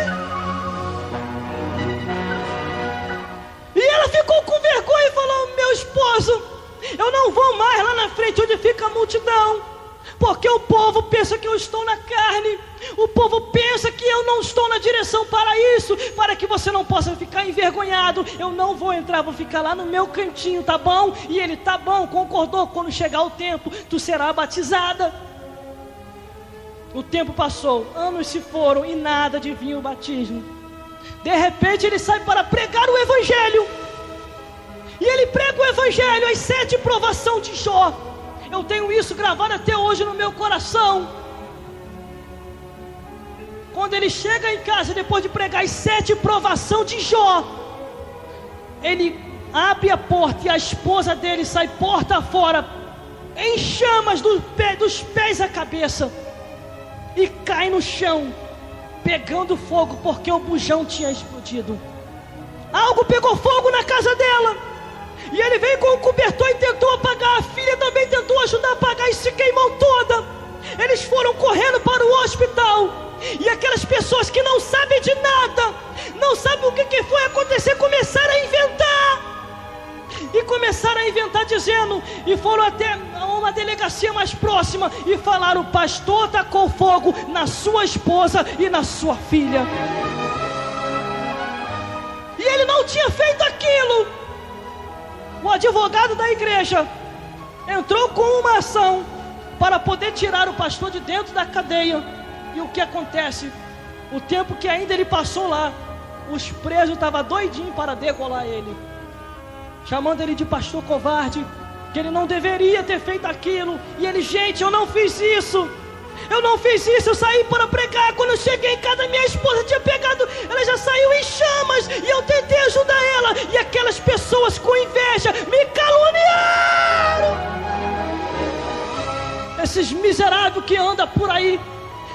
E ela ficou com vergonha e falou: meu esposo, eu não vou mais lá na frente onde fica a multidão, porque o povo pensa que eu estou na carne, o povo pensa que eu não estou na direção para isso, para que você não possa ficar envergonhado. Eu não vou entrar, vou ficar lá no meu cantinho, tá bom? E ele: tá bom, concordou. Quando chegar o tempo, tu será batizada. O tempo passou, anos se foram e nada de vinho o batismo. De repente ele sai para pregar o Evangelho, e ele prega o Evangelho, as 7 provações de Jó. Eu tenho isso gravado até hoje no meu coração. Quando ele chega em casa, depois de pregar as 7 provações de Jó, ele abre a porta e a esposa dele sai porta fora, em chamas dos pés à cabeça, e cai no chão, pegando fogo, porque o bujão tinha explodido. Algo pegou fogo na casa dela, e ele veio com o cobertor e tentou apagar. A filha também tentou ajudar a apagar e se queimou toda. Eles foram correndo para o hospital, e aquelas pessoas que não sabem de nada, não sabem o que foi acontecer, começaram a inventar, dizendo, e foram até uma delegacia mais próxima e falaram: o pastor tacou fogo na sua esposa e na sua filha. E ele não tinha feito aquilo. O advogado da igreja entrou com uma ação para poder tirar o pastor de dentro da cadeia. E o que acontece? O tempo que ainda ele passou lá, os presos estavam doidinhos para degolar ele, chamando ele de pastor covarde, que ele não deveria ter feito aquilo. E ele: gente, eu não fiz isso, eu saí para pregar. Quando eu cheguei em casa, minha esposa tinha pegado, ela já saiu em chamas, e eu tentei ajudar ela, e aquelas pessoas com inveja me caluniaram. Esses miseráveis que andam por aí,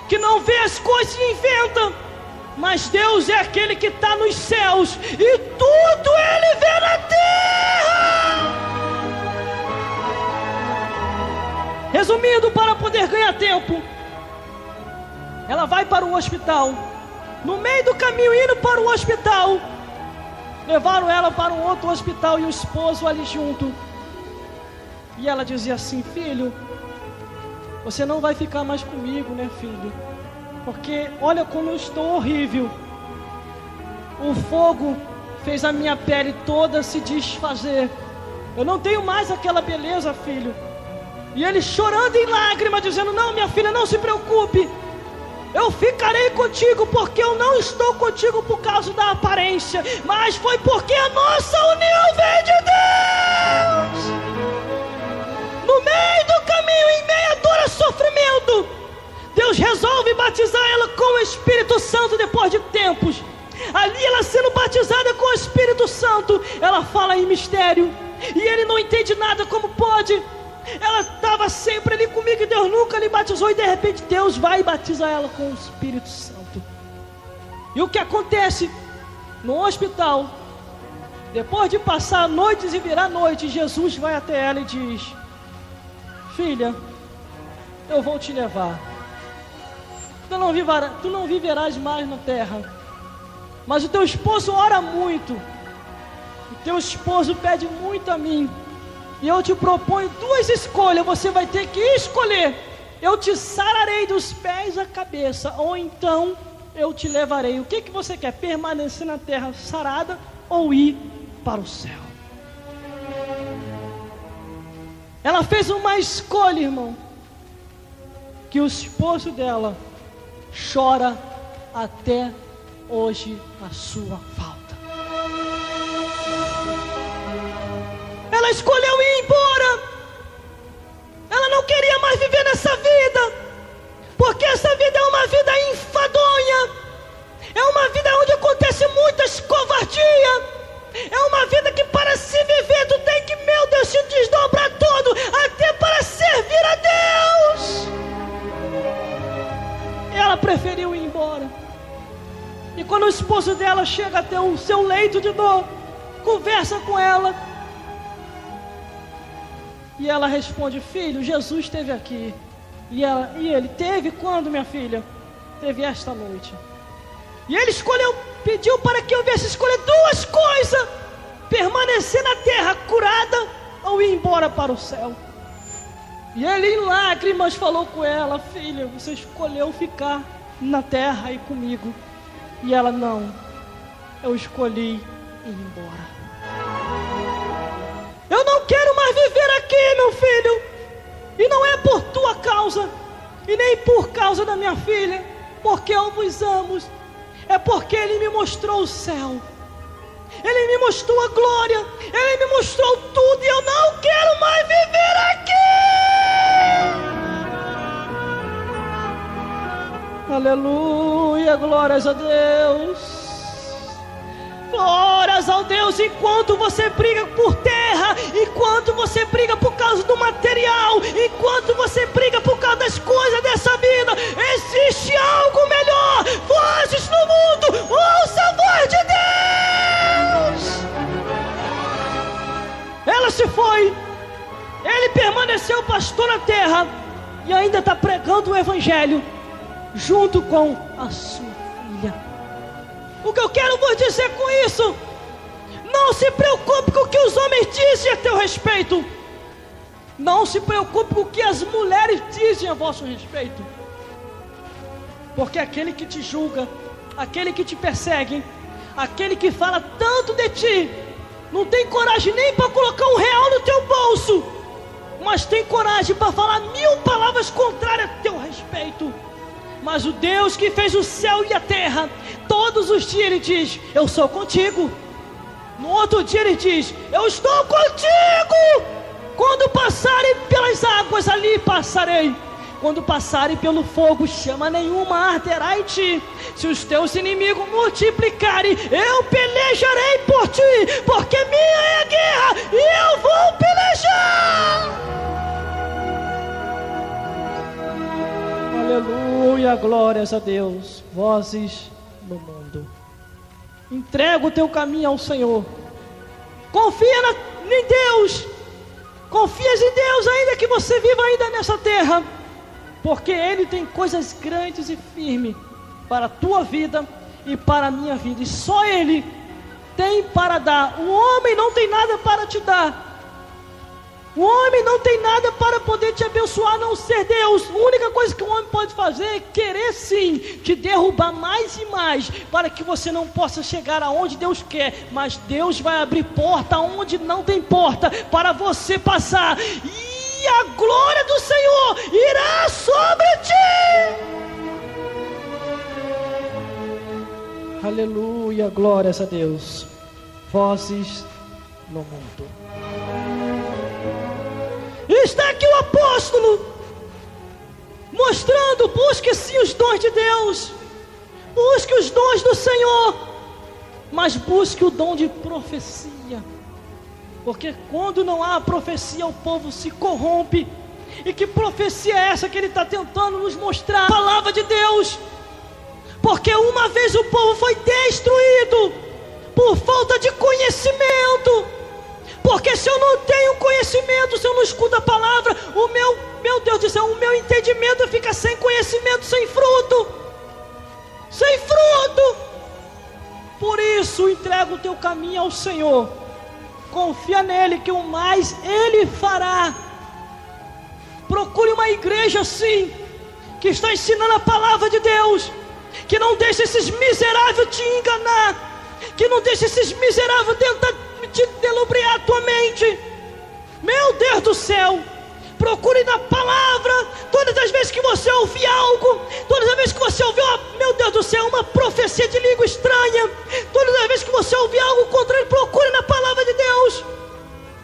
que não vê as coisas e inventa, mas Deus é aquele que está nos céus, e tudo Ele vê na terra. Resumindo, para poder ganhar tempo, ela vai para o hospital. No meio do caminho, indo para o hospital, levaram ela para um outro hospital e o esposo ali junto. E ela dizia assim: filho, você não vai ficar mais comigo, né, filho? Porque olha como eu estou horrível. O fogo fez a minha pele toda se desfazer. Eu não tenho mais aquela beleza, filho. E ele chorando em lágrimas, dizendo: não, minha filha, não se preocupe, eu ficarei contigo, porque eu não estou contigo por causa da aparência, mas foi porque a nossa união vem de Deus. No meio do caminho, em meio a dor e sofrimento, Deus resolve batizar ela com o Espírito Santo depois de tempos. Ali ela sendo batizada com o Espírito Santo, ela fala em mistério, e ele não entende nada, como pode. Ela estava sempre ali comigo e Deus nunca lhe batizou, e de repente Deus vai e batiza ela com o Espírito Santo. E o que acontece no hospital, depois de passar noites e virar noite, Jesus vai até ela e diz: filha, eu vou te levar. Tu não viverás mais na terra. Mas o teu esposo ora muito. O teu esposo pede muito a mim. E eu te proponho duas escolhas. Você vai ter que escolher. Eu te sararei dos pés à cabeça, ou então eu te levarei. O que você quer? Permanecer na terra sarada ou ir para o céu? Ela fez uma escolha, irmão, que o esposo dela chora até hoje a sua falta. Ela escolheu ir embora. Ela não queria mais viver nessa vida, porque essa vida é uma vida enfadonha, é uma vida onde acontece muitas covardias, é uma vida que para se viver tu tem que, meu Deus, se desdobrar todo, até para servir a Deus. Ela preferiu ir embora. E quando o esposo dela chega até o seu leito de dor, conversa com ela, e ela responde: filho, Jesus esteve aqui. E ele teve quando, minha filha? Teve esta noite. E ele pediu para que eu viesse escolher duas coisas: permanecer na terra curada ou ir embora para o céu. E ele em lágrimas falou com ela: filha, você escolheu ficar na terra e comigo. E ela: não, eu escolhi ir embora. Eu não quero mais viver aqui, meu filho. E não é por tua causa, e nem por causa da minha filha, porque eu vos amo. É porque Ele me mostrou o céu, Ele me mostrou a glória, Ele me mostrou tudo, e eu não quero mais viver aqui. Aleluia, glórias a Deus. Glórias ao Deus. Enquanto você briga por terra, enquanto você briga por causa do material, enquanto você briga por causa das coisas dessa vida, existe algo melhor. Vozes no mundo, ouça a voz de Deus. Ela se foi, ele permaneceu pastor na terra e ainda está pregando o evangelho junto com a sua filha. O que eu quero vos dizer com isso: não se preocupe com o que os homens dizem a teu respeito. Não se preocupe com o que as mulheres dizem a vosso respeito. Porque aquele que te julga, aquele que te persegue, aquele que fala tanto de ti, não tem coragem nem para colocar R$1 no teu bolso, mas tem coragem para falar 1000 palavras contrárias a teu respeito. Mas o Deus que fez o céu e a terra, todos os dias Ele diz: eu sou contigo. No outro dia Ele diz: eu estou contigo. Quando passarem pelas águas, ali passarei. Quando passarem pelo fogo, chama nenhuma arderá em ti. Se os teus inimigos multiplicarem, eu pelejarei por ti, porque minha é a guerra e eu vou pelejar. Aleluia, glórias a Deus. Vozes no mundo. Entrega o teu caminho ao Senhor. Confia em Deus. Confias em Deus, ainda que você viva ainda nessa terra, porque Ele tem coisas grandes e firmes para a tua vida e para a minha vida. E só Ele tem para dar. O homem não tem nada para te dar. O homem não tem nada para poder te abençoar, a não ser Deus. A única coisa que o homem pode fazer é querer sim te derrubar mais e mais, para que você não possa chegar aonde Deus quer. Mas Deus vai abrir porta onde não tem porta para você passar, e a glória do Senhor irá sobre ti. Aleluia, glórias a Deus. Vozes no mundo. Está aqui o apóstolo mostrando: busque sim os dons de Deus, busque os dons do Senhor, mas busque o dom de profecia, porque quando não há profecia, o povo se corrompe. E que profecia é essa que ele está tentando nos mostrar? A palavra de Deus. Porque uma vez o povo foi destruído por falta de conhecimento. Porque se eu não tenho conhecimento, se eu não escuto a palavra, meu Deus do céu, o meu entendimento fica sem conhecimento, sem fruto. Sem fruto. Por isso, entrega o teu caminho ao Senhor. Confia nele, que o mais Ele fará. Procure uma igreja assim, que está ensinando a palavra de Deus, que não deixa esses miseráveis te enganar, que não deixa esses miseráveis tentar te delubriar a tua mente. Meu Deus do céu, procure na palavra. Todas as vezes que você ouvir algo, todas as vezes que você ouvir, meu Deus do céu, uma profecia de língua estranha, todas as vezes que você ouvir algo contrário, procure na palavra de Deus,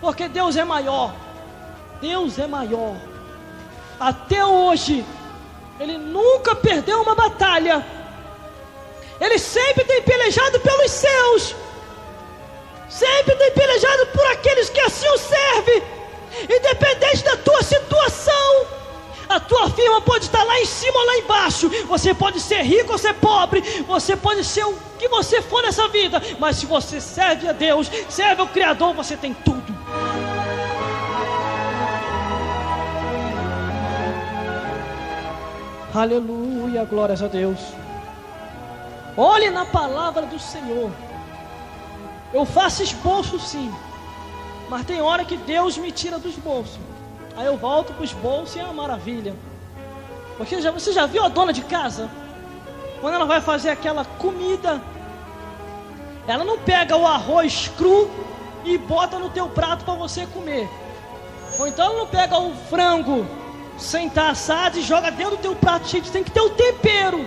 porque Deus é maior. Deus é maior. Até hoje Ele nunca perdeu uma batalha. Ele sempre tem pelejado pelos seus, sempre tem pelejado por aqueles que assim o servem. Independente da tua situação, a tua firma pode estar lá em cima ou lá embaixo, você pode ser rico ou ser pobre, você pode ser o que você for nessa vida, mas se você serve a Deus, serve ao Criador, você tem tudo. Aleluia, glórias a Deus. Olhe na palavra do Senhor. Eu faço esboço sim, mas tem hora que Deus me tira dos bolsos. Aí eu volto para os bolsos e é uma maravilha. Você já viu a dona de casa? Quando ela vai fazer aquela comida, ela não pega o arroz cru e bota no teu prato para você comer. Ou então ela não pega o frango sem estar assado e joga dentro do teu prato cheio. Tem que ter o tempero,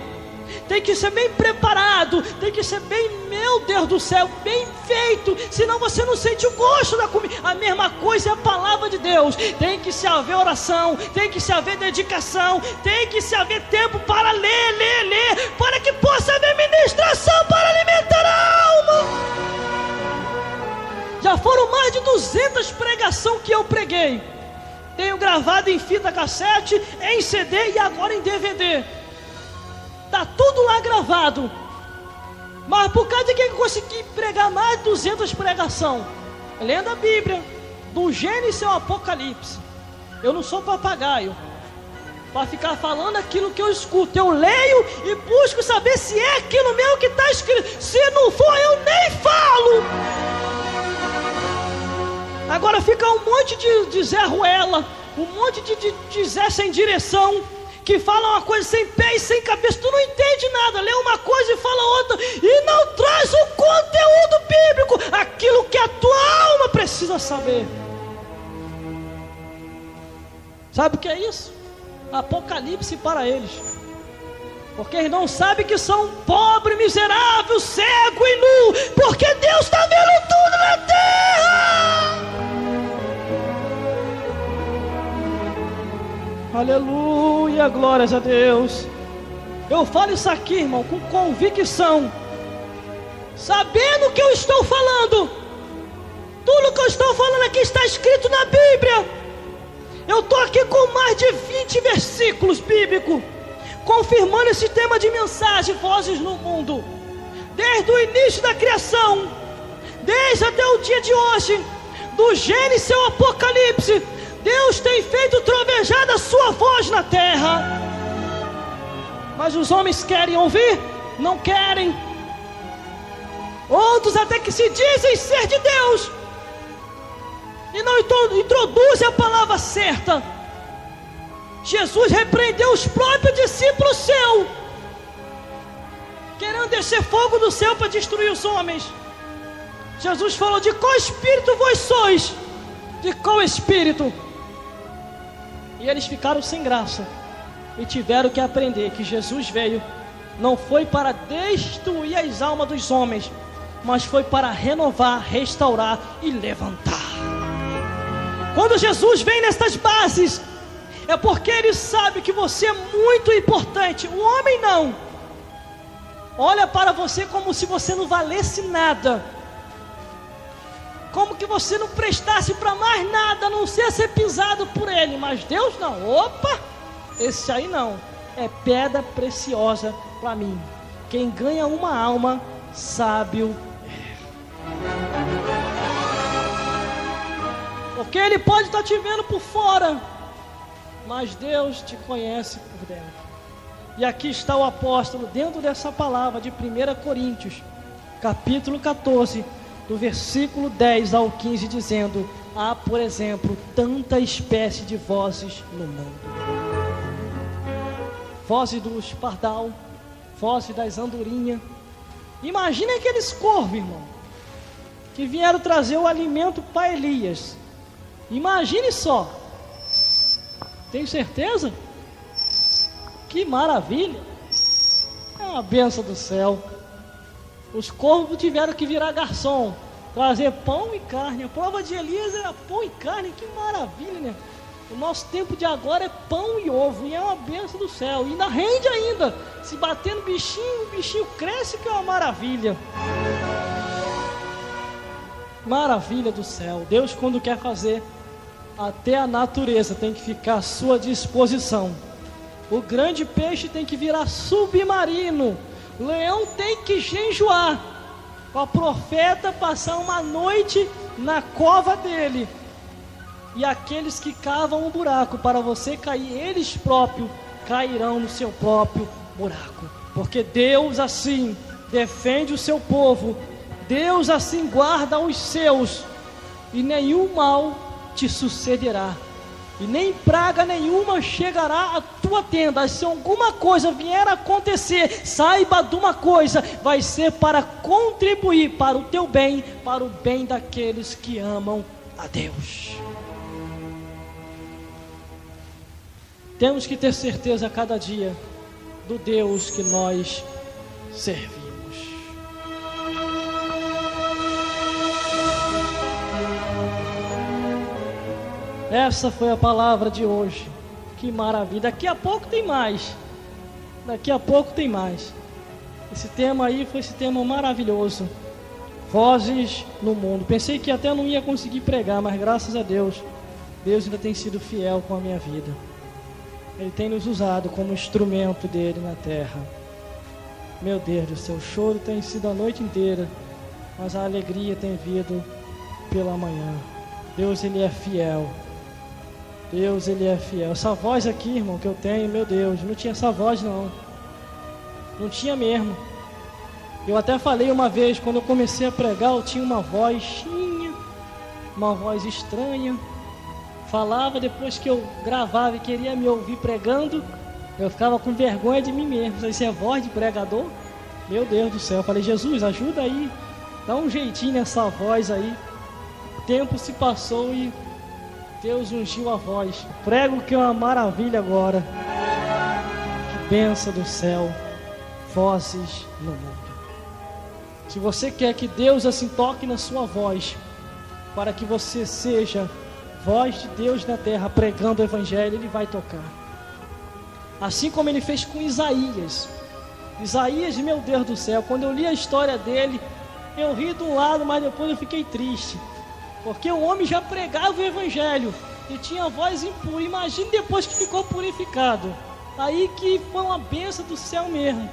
tem que ser bem preparado, tem que ser bem, meu Deus do céu, bem feito, senão você não sente o gosto da comida. A mesma coisa é a palavra de Deus. Tem que se haver oração, tem que se haver dedicação, tem que se haver tempo para ler, para que possa haver ministração para alimentar a alma. Já foram mais de 200 pregações que eu preguei. Tenho gravado em fita cassete, em CD e agora em DVD. Está tudo lá gravado. Mas por causa de que eu consegui pregar mais de 200 pregações? Lendo a Bíblia, do Gênesis ao Apocalipse. Eu não sou papagaio para ficar falando aquilo que eu escuto. Eu leio e busco saber se é aquilo mesmo que está escrito. Se não for, eu nem falo. Agora fica um monte de Zé Ruela, um monte de Zé sem direção, que fala uma coisa sem pé e sem cabeça. Tu não entende nada, lê uma coisa e fala outra, e não traz o conteúdo bíblico, aquilo que a tua alma precisa saber. Sabe o que é isso? Apocalipse para eles, porque eles não sabem que são pobre, miserável, cego e nu, porque Deus está vendo tudo na terra. Aleluia, glórias a Deus. Eu falo isso aqui, irmão, com convicção, sabendo o que eu estou falando. Tudo que eu estou falando aqui está escrito na Bíblia. Eu estou aqui com mais de 20 versículos bíblicos, confirmando esse tema de mensagem, vozes no mundo, desde o início da criação, desde até o dia de hoje, do Gênesis ao Apocalipse. Deus tem feito trovejar a sua voz na terra, mas os homens querem ouvir? Não querem. Outros até que se dizem ser de Deus e não introduzem a palavra certa. Jesus repreendeu os próprios discípulos seus, querendo descer fogo do céu para destruir os homens. Jesus falou: de qual espírito vós sois? De qual espírito? E eles ficaram sem graça e tiveram que aprender que Jesus veio, não foi para destruir as almas dos homens, mas foi para renovar, restaurar e levantar. Quando Jesus vem nestas bases, é porque Ele sabe que você é muito importante. O homem não olha para você como se você não valesse nada, como que você não prestasse para mais nada, a não ser pisado por Ele. Mas Deus não. Opa, esse aí não, é pedra preciosa para mim. quem ganha uma alma, sábio é. Porque ele pode estar te vendo por fora, mas Deus te conhece por dentro. E aqui está o apóstolo, dentro dessa palavra de 1 Coríntios, capítulo 14, do versículo 10 ao 15, dizendo: há, por exemplo, tanta espécie de vozes no mundo. Vozes dos pardal, vozes das andorinhas. Imagina aqueles corvos, irmão, que vieram trazer o alimento para Elias. Imagine só. Tem certeza? Que maravilha! É uma bênção do céu. Os corvos tiveram que virar garçom, trazer pão e carne. A prova de Elias era pão e carne. Que maravilha, né? O nosso tempo de agora é pão e ovo, e é uma bênção do céu. E ainda rende ainda. Se bater no bichinho, o bichinho cresce, que é uma maravilha. Maravilha do céu. Deus, quando quer fazer, até a natureza tem que ficar à sua disposição. O grande peixe tem que virar submarino. O leão tem que jejuar. O profeta passar uma noite na cova dele. E aqueles que cavam um buraco para você cair, eles próprios cairão no seu próprio buraco. Porque Deus assim defende o seu povo. Deus assim guarda os seus. E nenhum mal te sucederá. E nem praga nenhuma chegará à tua tenda. Se alguma coisa vier a acontecer, saiba de uma coisa: vai ser para contribuir para o teu bem, para o bem daqueles que amam a Deus. Temos que ter certeza a cada dia do Deus que nós servimos. Essa foi a palavra de hoje. Que maravilha. Daqui a pouco tem mais. Daqui a pouco tem mais. Esse tema aí foi esse tema maravilhoso. Vozes no mundo. Pensei que até não ia conseguir pregar, mas graças a Deus, Deus ainda tem sido fiel com a minha vida. Ele tem nos usado como instrumento dele na terra. Meu Deus do céu, o choro tem sido a noite inteira, mas a alegria tem vindo pela manhã. Deus, Ele é fiel. Deus, Ele é fiel. Essa voz aqui, irmão, que eu tenho, meu Deus, não tinha essa voz não. Não tinha mesmo. Eu até falei uma vez, quando eu comecei a pregar, eu tinha uma voz estranha. Falava, depois que eu gravava e queria me ouvir pregando, eu ficava com vergonha de mim mesmo. Isso é voz de pregador? Meu Deus do céu. Eu falei: Jesus, ajuda aí, dá um jeitinho nessa voz aí. O tempo se passou e Deus ungiu a voz. Prego que é uma maravilha agora. Que bênção do céu. Vozes no mundo. Se você quer que Deus assim toque na sua voz, para que você seja voz de Deus na terra, pregando o evangelho, Ele vai tocar. Assim como Ele fez com Isaías. Isaías, meu Deus do céu, quando eu li a história dele, eu ri de um lado, mas depois eu fiquei triste. Porque o homem já pregava o evangelho e tinha voz impura. Imagine depois que ficou purificado. Aí que foi uma bênção do céu mesmo.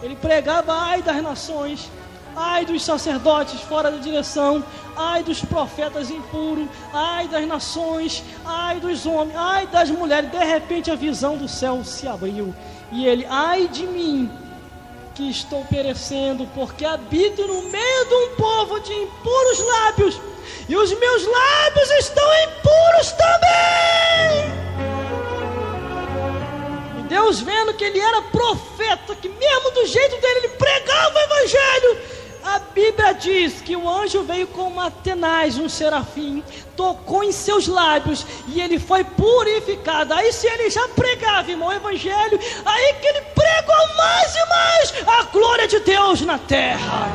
Ele pregava: ai das nações, ai dos sacerdotes fora da direção, ai dos profetas impuros, ai das nações, ai dos homens, ai das mulheres. De repente a visão do céu se abriu. E ele: ai de mim, que estou perecendo, porque habito no meio de um povo de impuros lábios, e os meus lábios estão impuros também. E Deus, vendo que ele era profeta, que mesmo do jeito dele ele pregava o evangelho, a Bíblia diz que o anjo veio com uma tenaz, um serafim, tocou em seus lábios e ele foi purificado. Aí se ele já pregava, irmão, o evangelho, aí que ele pregou mais e mais a glória de Deus na terra.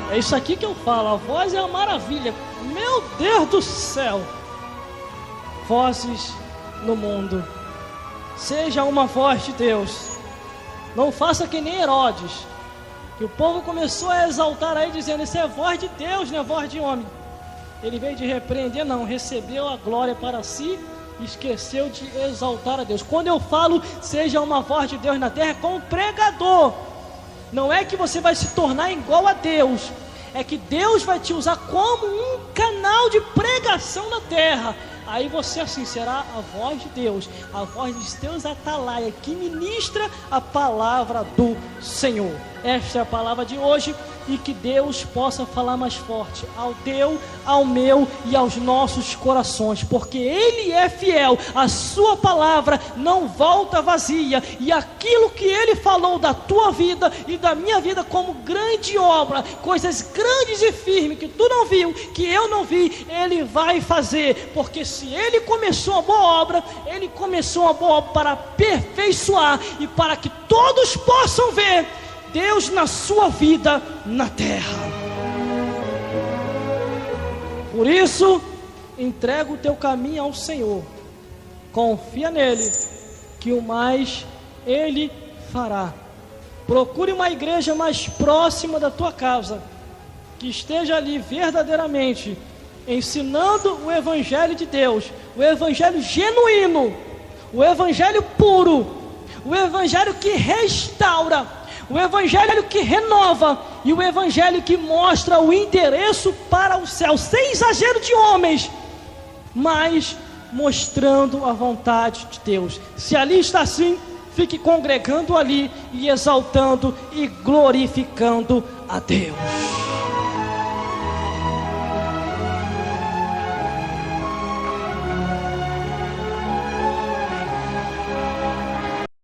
É isso aqui que eu falo, a voz é uma maravilha. Meu Deus do céu. Vozes no mundo. Seja uma voz de Deus. Não faça que nem Herodes, que o povo começou a exaltar aí, dizendo: isso é voz de Deus, não é voz de homem. Ele veio de repreender, não, recebeu a glória para si esqueceu de exaltar a Deus. Quando eu falo seja uma voz de Deus na terra, como pregador, não é que você vai se tornar igual a Deus, é que Deus vai te usar como um canal de pregação na terra. Aí você assim será a voz de Deus, a voz de Deus atalaia, que ministra a palavra do Senhor. Esta é a palavra de hoje, e que Deus possa falar mais forte ao teu, ao meu e aos nossos corações, porque Ele é fiel, a sua palavra não volta vazia, e aquilo que Ele falou da tua vida e da minha vida como grande obra, coisas grandes e firmes que tu não viu, que eu não vi, Ele vai fazer, porque se Ele começou a boa obra, Ele começou a boa obra para aperfeiçoar e para que todos possam ver Deus na sua vida na terra. Por isso, entrega o teu caminho ao Senhor, confia nele, que o mais Ele fará. Procure uma igreja mais próxima da tua casa, que esteja ali verdadeiramente ensinando o Evangelho de Deus, o Evangelho genuíno, o Evangelho puro, o Evangelho que restaura, o Evangelho que renova e o Evangelho que mostra o endereço para o céu, sem exagero de homens, mas mostrando a vontade de Deus. Se ali está assim, fique congregando ali e exaltando e glorificando a Deus.